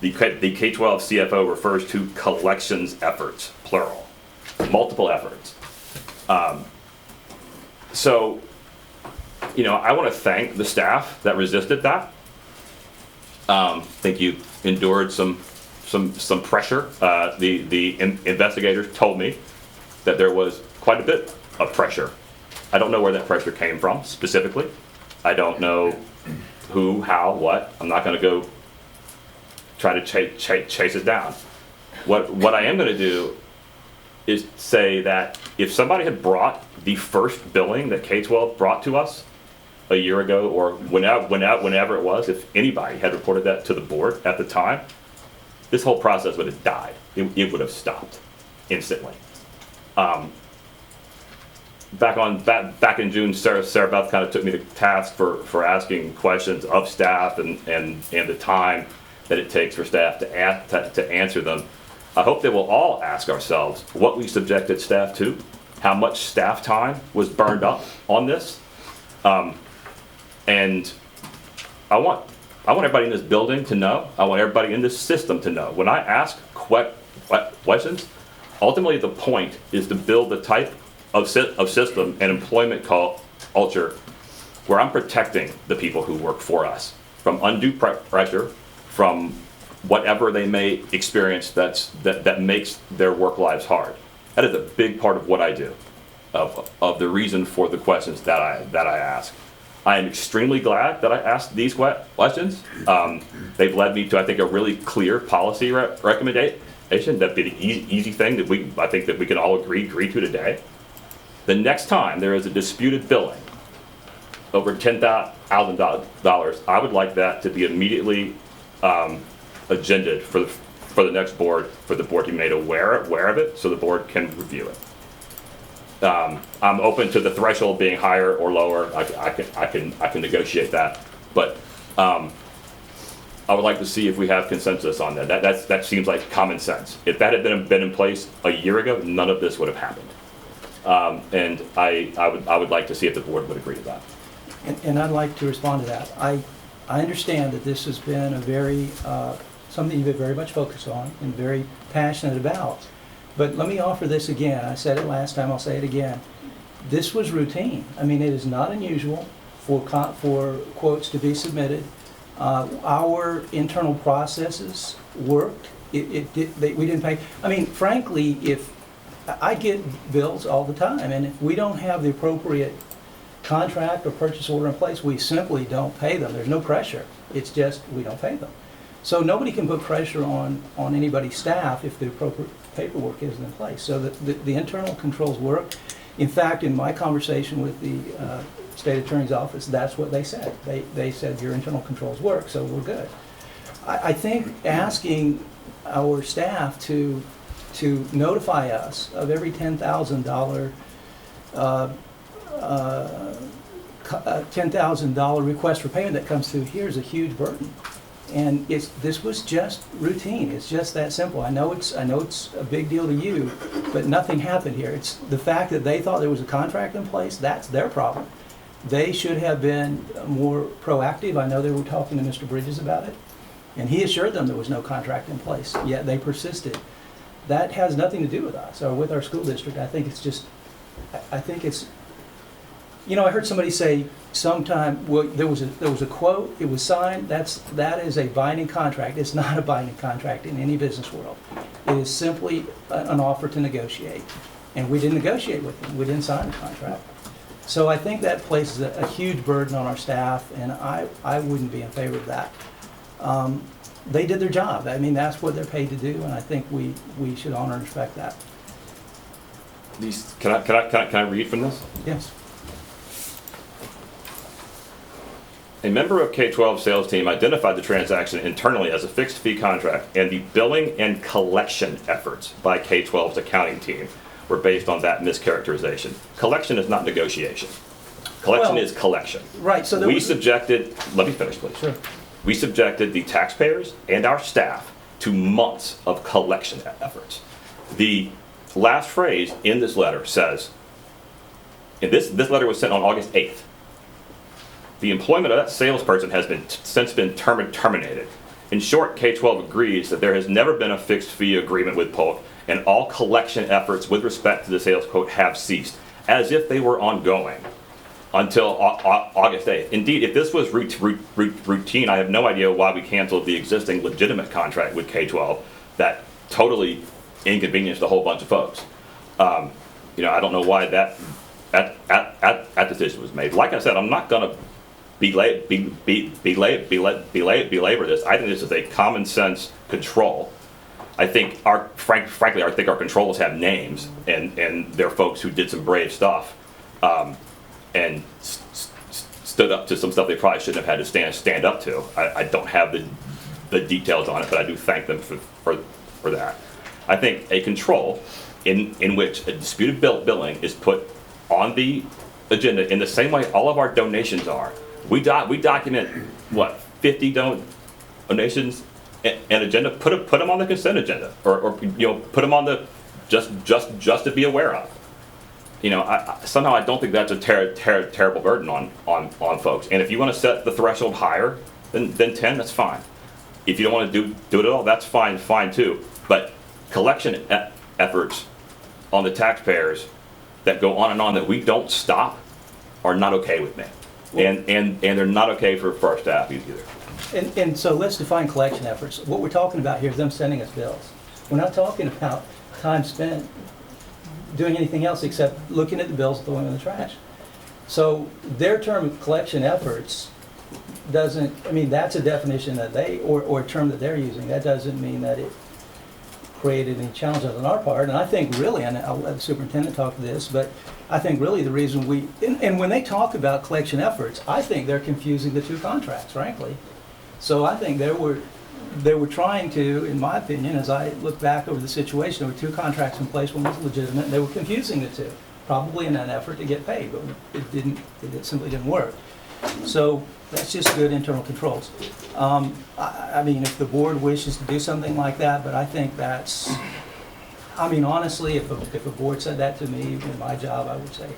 the K-12 CFO refers to collections efforts, plural, multiple efforts. So, you know, I want to thank the staff that resisted that. I think you endured some pressure. The investigators told me that there was quite a bit of pressure. I don't know where that pressure came from specifically. I don't know who, how, what. I'm not going to go try to chase it down. What I am going to do is say that if somebody had brought the first billing that K-12 brought to us a year ago, or whenever it was, if anybody had reported that to the board at the time, this whole process would have died. It would have stopped instantly. Back in June, Sarah Beth kind of took me to task for asking questions of staff and the time that it takes for staff to answer them. I hope that we'll all ask ourselves what we subjected staff to, how much staff time was burned up on this, and I want everybody in this building to know. I want everybody in this system to know. When I ask questions, ultimately the point is to build the type of system and employment culture where I'm protecting the people who work for us from undue pressure, from whatever they may experience that makes their work lives hard. That is a big part of what I do, of the reason for the questions that I ask. I am extremely glad that I asked these questions. They've led me to, I think, a really clear policy recommendation. That'd be the easy thing that I think that we can all agree to today. The next time there is a disputed billing over $10,000, I would like that to be immediately agended for the next board, for the board to be made aware of it, so the board can review it. I'm open to the threshold being higher or lower. I can negotiate that, but I would like to see if we have consensus on that. That seems like common sense. If that had been in place a year ago, none of this would have happened. And I would like to see if the board would agree to that. And I'd like to respond to that. I understand that this has been a very something you've been very much focused on and very passionate about. But let me offer this again. I said it last time, I'll say it again. This was routine. I mean, it is not unusual for quotes to be submitted. Our internal processes worked. We didn't pay. I mean, frankly, if I get bills all the time, and if we don't have the appropriate contract or purchase order in place, we simply don't pay them. There's no pressure. It's just we don't pay them. So nobody can put pressure on anybody's staff if the appropriate paperwork isn't in place. So the internal controls work. In fact, in my conversation with the state attorney's office, that's what they said. They said your internal controls work, so we're good. I think asking our staff to to notify us of every $10,000 $10,000 request for payment that comes through here is a huge burden. And this was just routine. It's just that simple. I know it's a big deal to you, but nothing happened here. It's the fact that they thought there was a contract in place. That's their problem. They should have been more proactive. I know they were talking to Mr. Bridges about it, and he assured them there was no contract in place, yet they persisted. That has nothing to do with us or with our school district. I think it's, you know, I heard somebody say sometime, well, there was a quote, it was signed, that is a binding contract. It's not a binding contract in any business world. It is simply an offer to negotiate. And we didn't negotiate with them, we didn't sign the contract. So I think that places a huge burden on our staff, and I wouldn't be in favor of that. They did their job. I mean, that's what they're paid to do, and I think we should honor and respect that. Can I read from this? Yes. A member of K-12 sales team identified the transaction internally as a fixed fee contract, and the billing and collection efforts by K-12's accounting team were based on that mischaracterization. Collection is not negotiation. Collection is collection. Right, so we subjected, let me finish please. Sure. We subjected the taxpayers and our staff to months of collection efforts. The last phrase in this letter says, and this letter was sent on August 8th. The employment of that salesperson has since been terminated. In short, K-12 agrees that there has never been a fixed fee agreement with Polk, and all collection efforts with respect to the sales quote have ceased, as if they were ongoing until August 8th. Indeed, if this was routine, I have no idea why we canceled the existing legitimate contract with K-12 that totally inconvenienced a whole bunch of folks. You know, I don't know why that decision was made. Like I said, I'm not going to belabor this. I think this is a common sense control. I think frankly, I think our controllers have names, and they're folks who did some brave stuff, and stood up to some stuff they probably shouldn't have had to stand up to. I don't have the details on it, but I do thank them for that. I think a control in which a disputed billing is put on the agenda in the same way all of our donations are. We document what, 50 donations and agenda. Put them on the consent agenda, or you know, put them on the just to be aware of. You know, somehow I don't think that's a terrible burden on folks. And if you want to set the threshold higher than 10, that's fine. If you don't want to do it at all, that's fine too. But collection efforts on the taxpayers that go on and on that we don't stop are not okay with me. And they're not okay for our staff either. And so let's define collection efforts. What we're talking about here is them sending us bills. We're not talking about time spent doing anything else except looking at the bills and throwing them in the trash. So their term of collection efforts doesn't, I mean, that's a definition that they, or a term that they're using. That doesn't mean that it created any challenges on our part. And I think really, and I'll let the superintendent talk to this, but I think really the reason and when they talk about collection efforts, I think they're confusing the two contracts, frankly. So I think they were trying to, in my opinion, as I look back over the situation, there were two contracts in place, one was legitimate, and they were confusing the two, probably in an effort to get paid, but it simply didn't work. So that's just good internal controls. I mean, if the board wishes to do something like that, but I think that's, I mean, honestly, if a board said that to me in my job, I would say,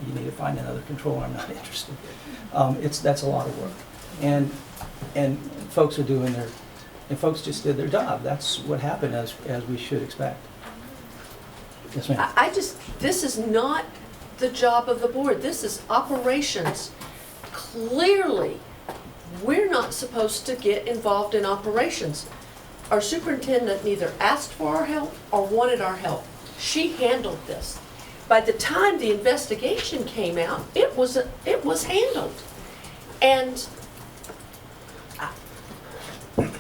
you need to find another controller, I'm not interested. That's a lot of work. And folks are doing and folks just did their job. That's what happened as we should expect. Yes, ma'am. This is not the job of the board. This is operations. Clearly, we're not supposed to get involved in operations. Our superintendent neither asked for our help or wanted our help. She handled this. By the time the investigation came out, it was handled. And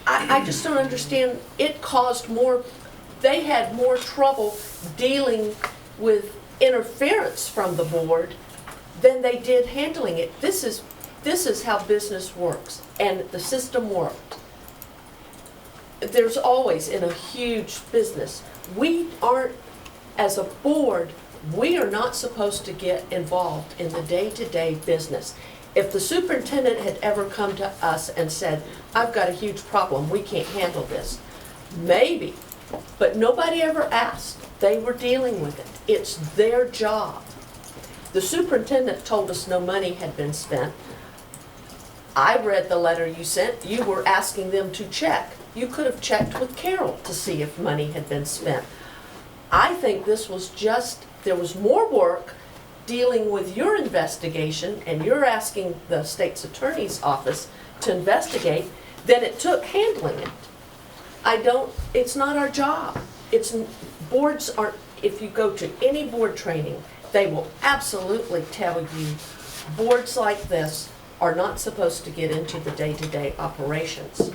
I just don't understand. It caused they had more trouble dealing with interference from the board than they did handling it. This is how business works, and the system worked. there's always in a huge business, we aren't, as a board, we are not supposed to get involved in the day-to-day business. If the superintendent had ever come to us and said, I've got a huge problem, we can't handle this, maybe, but nobody ever asked. They were dealing with it. It's their job. The superintendent told us no money had been spent. I read the letter you sent. You were asking them to check. You could have checked with Carol to see if money had been spent. I think this was just, there was more work dealing with your investigation, and you're asking the state's attorney's office to investigate, than it took handling it. It's not our job. Boards aren't, if you go to any board training, they will absolutely tell you boards like this are not supposed to get into the day-to-day operations.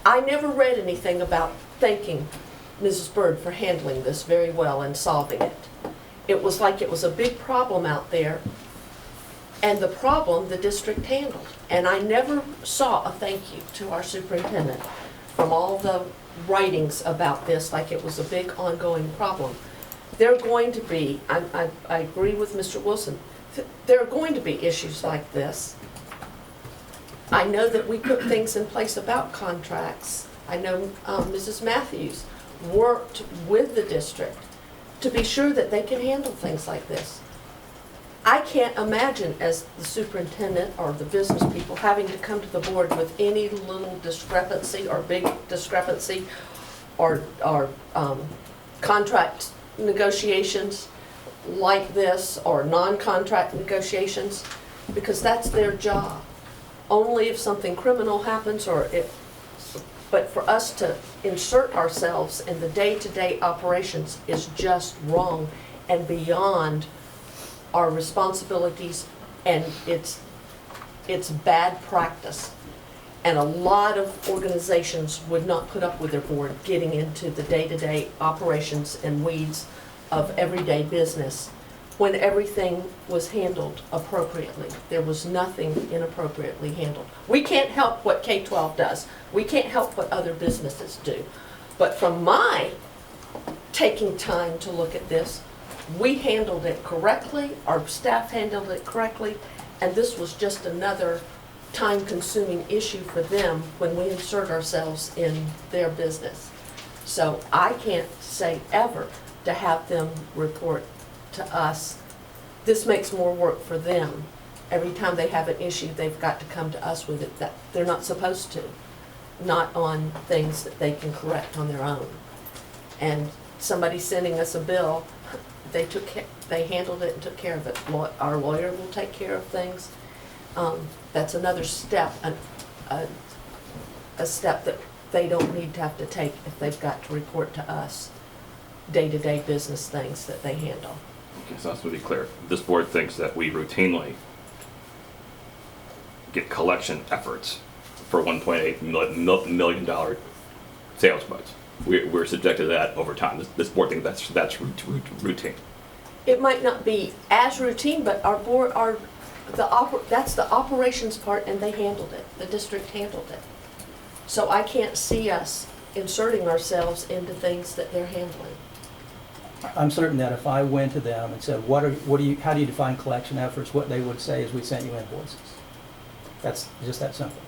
I never read anything about thanking Mrs. Bird for handling this very well and solving it. It was like it was a big problem out there, and the problem the district handled. And I never saw a thank you to our superintendent from all the writings about this, like it was a big ongoing problem. There are going to be, I agree with Mr. Wilson, there are going to be issues like this. I know that we put things in place about contracts. I know Mrs. Matthews worked with the district to be sure that they can handle things like this. I can't imagine as the superintendent or the business people having to come to the board with any little discrepancy or big discrepancy or contract negotiations like this or non-contract negotiations, because that's their job. Only if something criminal happens but for us to insert ourselves in the day-to-day operations is just wrong and beyond our responsibilities, and it's bad practice. And a lot of organizations would not put up with their board getting into the day-to-day operations and weeds of everyday business when everything was handled appropriately. There was nothing inappropriately handled. We can't help what K-12 does. We can't help what other businesses do. But from my taking time to look at this, we handled it correctly, our staff handled it correctly, and this was just another time-consuming issue for them when we insert ourselves in their business. So I can't say ever to have them report to us. This makes more work for them. Every time they have an issue, they've got to come to us with it. That they're not supposed to, not on things that they can correct on their own. And somebody sending us a bill, they handled it and took care of it. Our lawyer will take care of things. That's another step, a step that they don't need to have to take if they've got to report to us day-to-day business things that they handle. Okay, so that's to be clear. This board thinks that we routinely get collection efforts for $1.8 million sales budgets. We're subjected to that over time. This board thinks that's routine. It might not be as routine, but our board, that's the operations part, and they handled it. The district handled it. So I can't see us inserting ourselves into things that they're handling. I'm certain that if I went to them and said, how do you define collection efforts, what they would say is we sent you invoices. That's just that simple.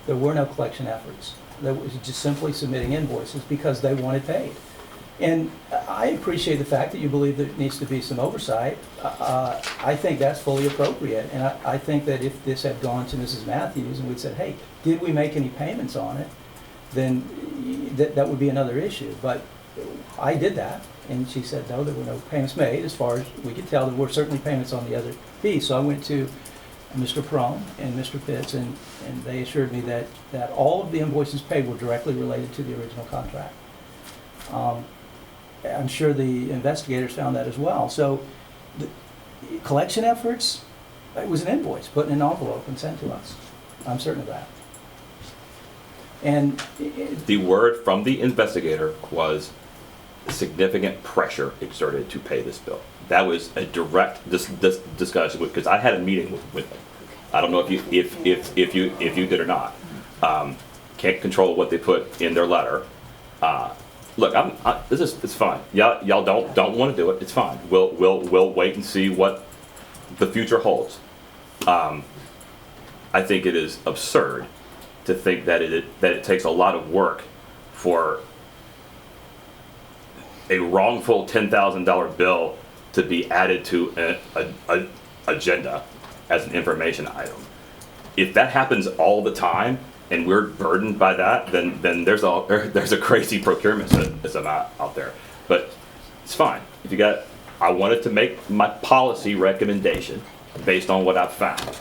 There were no collection efforts. There was just simply submitting invoices because they wanted paid. And I appreciate the fact that you believe there needs to be some oversight. I think that's fully appropriate. And I think that if this had gone to Mrs. Matthews and we'd said, hey, did we make any payments on it, then that would be another issue. But I did that, and she said, no, there were no payments made. As far as we could tell, there were certainly payments on the other piece. So I went to Mr. Perone and Mr. Pitts, and they assured me that all of the invoices paid were directly related to the original contract. I'm sure the investigators found that as well. So the collection efforts, it was an invoice put in an envelope and sent to us. I'm certain of that. And the word from the investigator was significant pressure exerted to pay this bill. That was a direct discussion because I had a meeting with them. I don't know if you did or not, Can't control what they put in their letter. Look, it's fine. Y'all don't want to do it. It's fine. We'll wait and see what the future holds. I think it is absurd to think that it takes a lot of work for a wrongful $10,000 bill to be added to an agenda as an information item. If that happens all the time and we're burdened by that, then there's a crazy procurement system out there. But it's fine. If you got, I wanted to make my policy recommendation based on what I've found.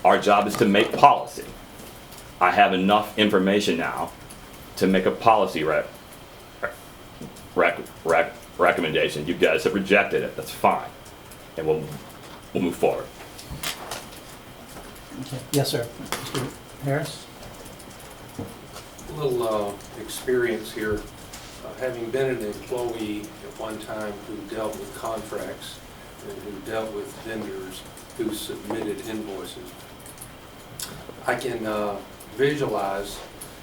Our job is to make policy. I have enough information now to make a policy recommendation. You guys have rejected it. That's fine, and we'll move forward. Okay. Yes, sir. Mr. Harris? A little experience here. Having been an employee at one time who dealt with contracts and who dealt with vendors who submitted invoices, I can visualize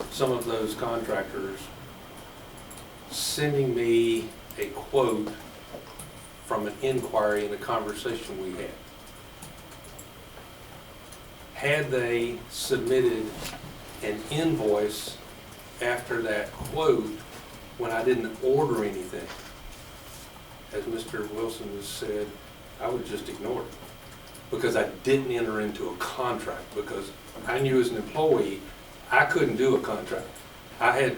some of those contractors sending me a quote from an inquiry in a conversation we had. Had they submitted an invoice after that quote when I didn't order anything, as Mr. Wilson has said, I would just ignore it because I didn't enter into a contract, because I knew as an employee I couldn't do a contract. I had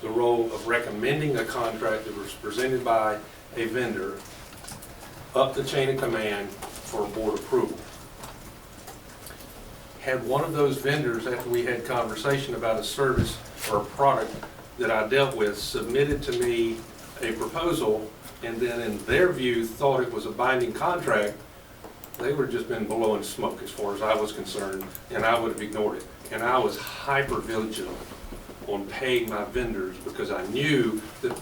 the role of recommending a contract that was presented by a vendor up the chain of command for board approval. Had one of those vendors, after we had conversation about a service or a product that I dealt with, submitted to me a proposal and then in their view thought it was a binding contract, they would have just been blowing smoke as far as I was concerned, and I would have ignored it. And I was hyper vigilant on paying my vendors because I knew that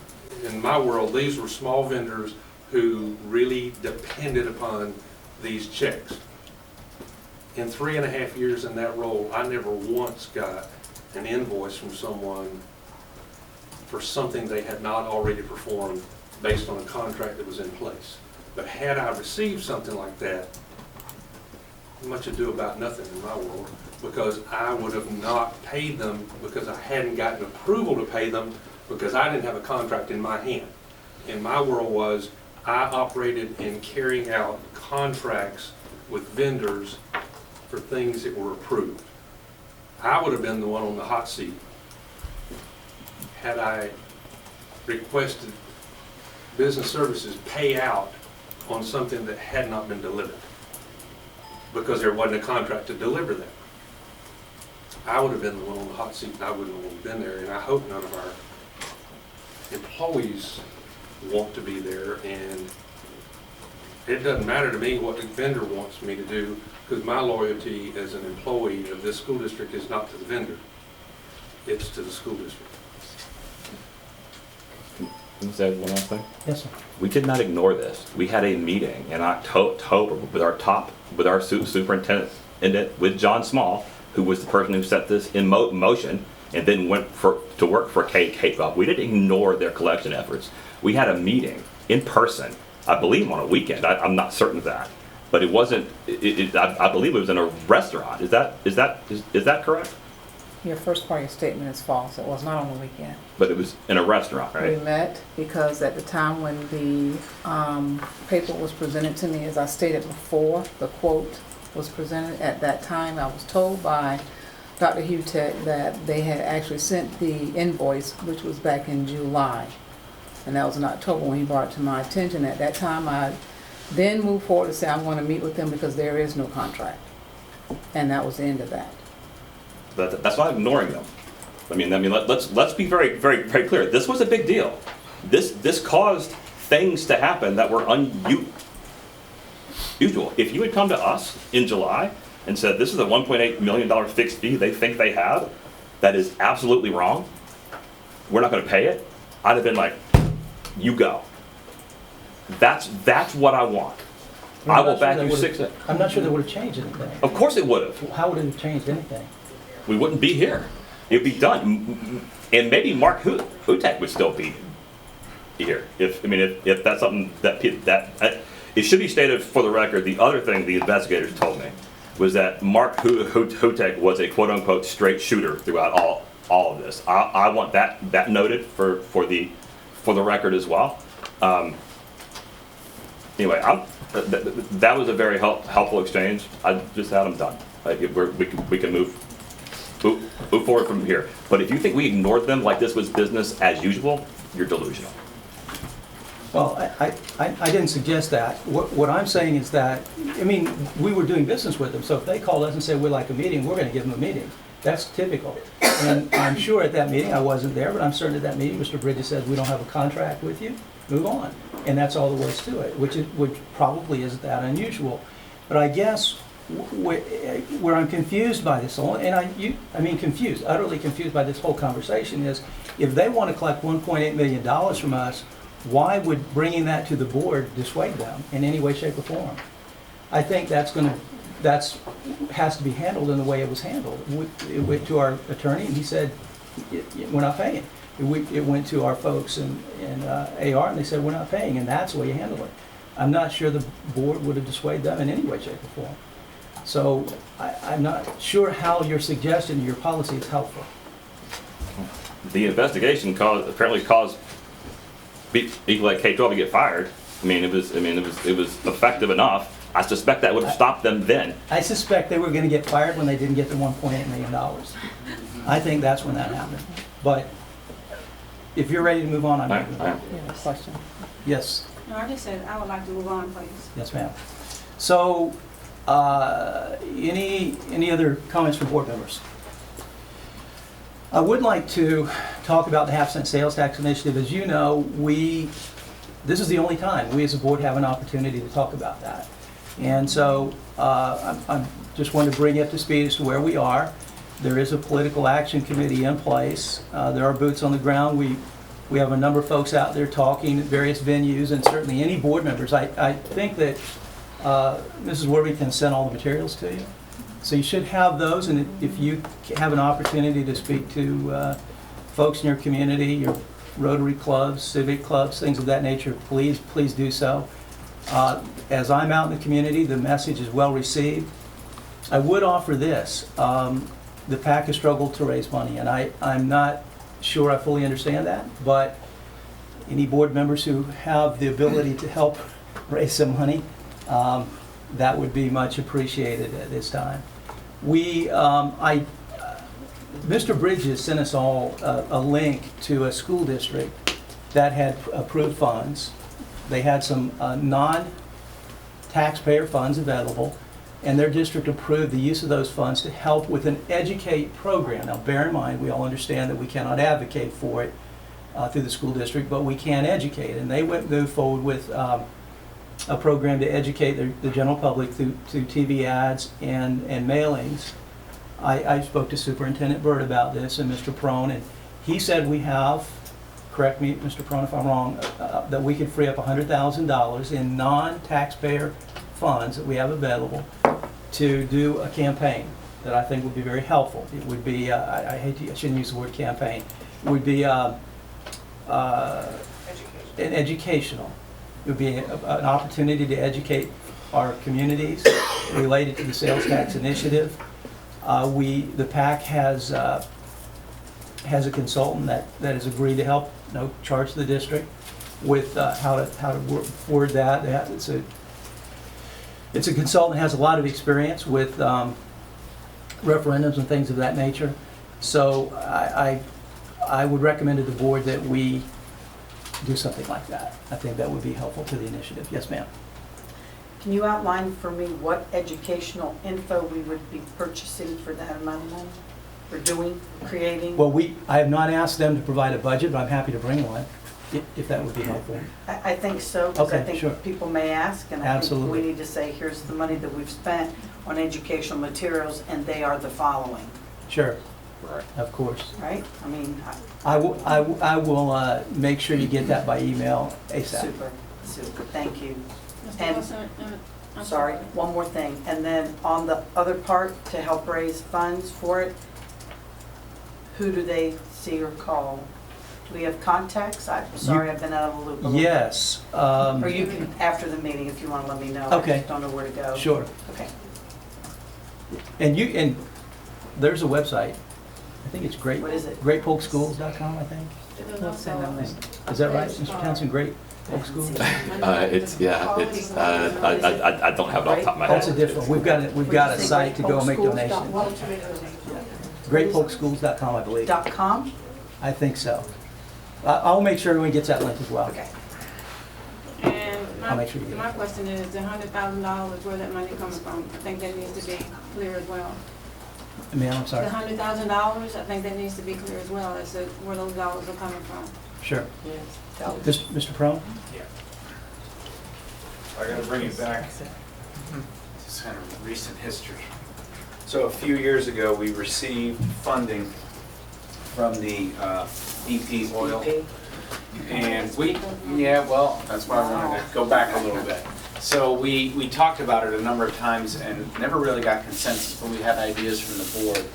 in my world these were small vendors who really depended upon these checks. In 3.5 years in that role, I never once got an invoice from someone for something they had not already performed based on a contract that was in place. But had I received something like that, much ado about nothing in my world, because I would have not paid them because I hadn't gotten approval to pay them because I didn't have a contract in my hand. In my world was, I operated in carrying out contracts with vendors for things that were approved. I would have been the one on the hot seat had I requested business services pay out on something that had not been delivered because there wasn't a contract to deliver that. I would have been the one on the hot seat and I wouldn't have been there, and I hope none of our employees want to be there. And it doesn't matter to me what the vendor wants me to do, because my loyalty as an employee of this school district is not to the vendor, it's to the school district. Can I say one last thing? Yes, sir. We did not ignore this. We had a meeting in October with our superintendent, with John Small, who was the person who set this in motion and then went to work for K-12. We didn't ignore their collection efforts. We had a meeting in person, I believe on a weekend. I'm not certain of that, but it wasn't. I believe it was in a restaurant. Is that correct? Your first part of your statement is false. It was not on the weekend. But it was in a restaurant, right? We met because at the time when the paper was presented to me, as I stated before, the quote was presented at that time. I was told by Dr. Hutek that they had actually sent the invoice, which was back in July. And that was in October when he brought it to my attention. At that time, I then moved forward to say I'm going to meet with them because there is no contract. And that was the end of that. That's not ignoring them. I mean, let's be very, very, very clear. This was a big deal. This caused things to happen that were unusual. If you had come to us in July and said this is a $1.8 million fixed fee they think they have, that is absolutely wrong, we're not going to pay it, I'd have been like, you go. That's what I want. I will back you 6. I'm not sure that would have changed anything. Of course it would have. How would it have changed anything? We wouldn't be here. it'd be done. And maybe Mark Hutek would still be here. If that's something it should be stated for the record, the other thing the investigators told me was that Mark Hutek was a quote-unquote straight shooter throughout all of this. I want that noted for the record as well. Anyway, that was a very helpful exchange. I just had them done. Like we can move forward from here. But if you think we ignored them like this was business as usual, you're delusional. Well, I didn't suggest that. What I'm saying is that, I mean, we were doing business with them, so if they called us and said we'd like a meeting, we're going to give them a meeting. That's typical. And I'm sure at that meeting, I wasn't there, but I'm certain at that meeting, Mr. Bridges says, we don't have a contract with you, move on. And that's all there was to it, which probably isn't that unusual. But I guess where I'm confused by this, and confused, utterly confused by this whole conversation is, if they want to collect $1.8 million from us, why would bringing that to the board dissuade them in any way, shape, or form? I think that's has to be handled in the way it was handled. It went to our attorney, and he said, we're not paying. It went to our folks in AR, and they said, we're not paying, and that's the way you handle it. I'm not sure the board would have dissuaded them in any way, shape, or form. So I'm not sure how your suggestion, your policy is helpful. The investigation apparently caused people like K-12 to get fired. It was effective enough. I suspect that would have stopped them then. I suspect they were going to get fired when they didn't get the $1.8 million. I think that's when that happened. But if you're ready to move on, I'm ready to move on. You have a question? Yes. No, I just said I would like to move on, please. Yes, ma'am. So, any other comments from board members? I would like to talk about the half-cent sales tax initiative. As you know, this is the only time we as a board have an opportunity to talk about that. And so I just wanted to bring you up to speed as to where we are. There is a political action committee in place. There are boots on the ground. We have a number of folks out there talking at various venues, and certainly any board members. I think that Mrs. Worthington sent all the materials to you. So you should have those, and if you have an opportunity to speak to folks in your community, your Rotary clubs, civic clubs, things of that nature, please do so. As I'm out in the community, the message is well received. I would offer this. The PAC has struggled to raise money, and I'm not sure I fully understand that, but any board members who have the ability to help raise some money, that would be much appreciated at this time. Mr. Bridges sent us all a link to a school district that had approved funds. They had some non-taxpayer funds available, and their district approved the use of those funds to help with an educate program. Now, bear in mind, we all understand that we cannot advocate for it through the school district, but we can educate. And they moved forward with a program to educate the general public through TV ads and mailings. I spoke to Superintendent Byrd about this and Mr. Prone, and he said we have, correct me, Mr. Prone, if I'm wrong, that we could free up $100,000 in non-taxpayer funds that we have available to do a campaign that I think would be very helpful. It would be, I shouldn't use the word campaign, it would be an educational. It would be an opportunity to educate our communities related to the sales tax initiative. The PAC has a consultant that has agreed to help, no charge to the district, with how to word that. It's a consultant that has a lot of experience with referendums and things of that nature. So I would recommend to the board that we do something like that. I think that would be helpful to the initiative. Yes, ma'am. Can you outline for me what educational info we would be purchasing for that amount of money? Or doing, creating? Well, I have not asked them to provide a budget, but I'm happy to bring one, if that would be helpful. I think so, because Okay, I think sure. people may ask, and I think Absolutely. we need to say, here's the money that we've spent on educational materials, and they are the following, Sure, Right. of course. right? I mean, I will make sure you get that by email ASAP. super, thank you. Mr. And- Wilson, I'm Sorry, one more thing, and then on the other part, to help raise funds for it, who do they see or call? Do we have contacts? I'm sorry, I've been out of the loop a little bit. Yes. Or you can, after the meeting, if you want to let me know. Okay. I just don't know where to go. Sure. Okay. And there's a website. I think it's great. What is it? GreatPolkSchools.com, I think. We'll send a link. Is that right, Mr. Townsend? Great Polk Schools? It's, I don't have it off the top of my That's a head. different, we've got a site to go and make donations. GreatPolkSchools.com, I believe. .com? I think so. I'll make sure everyone gets that link as well. Okay. And I'll make sure you get my it. question is, the $100,000, where that money coming from? I think that needs to be clear as well. Ma'am, I'm The sorry. $100,000, I think that needs to be clear as well, as to where those dollars are coming from. Sure. Yes. Mr. Prone? I gotta bring it back. It's kind of recent history. So a few years ago, we received funding from the BP oil. And that's why I wanted to go back a little bit. So we talked about it a number of times and never really got consensus, but we had ideas from the board.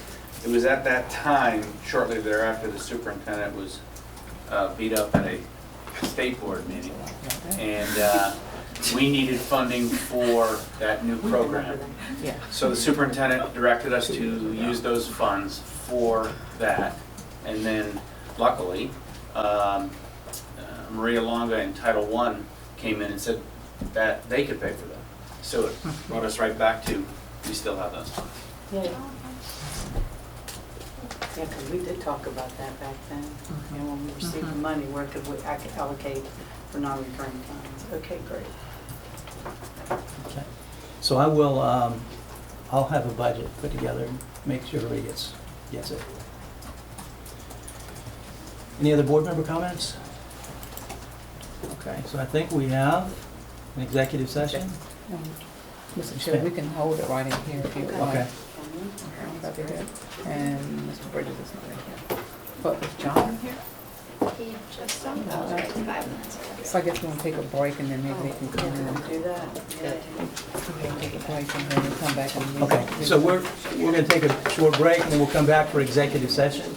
It was at that time, shortly thereafter, the superintendent was beat up at a state board meeting. And we needed funding for that new program. So the superintendent directed us to use those funds for that. And then luckily, Maria Longa in Title I came in and said that they could pay for that. So it brought us right back to, we still have those funds. Yeah, because we did talk about that back then. You know, when we received the money, where could we allocate for non-recurring funds? Okay, great. Okay. So I will, I'll have a budget put together, and make sure everybody gets it. Any other board member comments? Okay, so I think we have an executive session. Mr. Chair, we can hold it right in here if you would like. Okay. Right there. And Mr. Bridges is not in here. But is John in here? He just jumped out like 5 minutes ago. So I guess we'll take a break and then maybe they can come in and Do that. take a break and then we'll come back and. Okay, so we're going to take a short break and then we'll come back for executive session.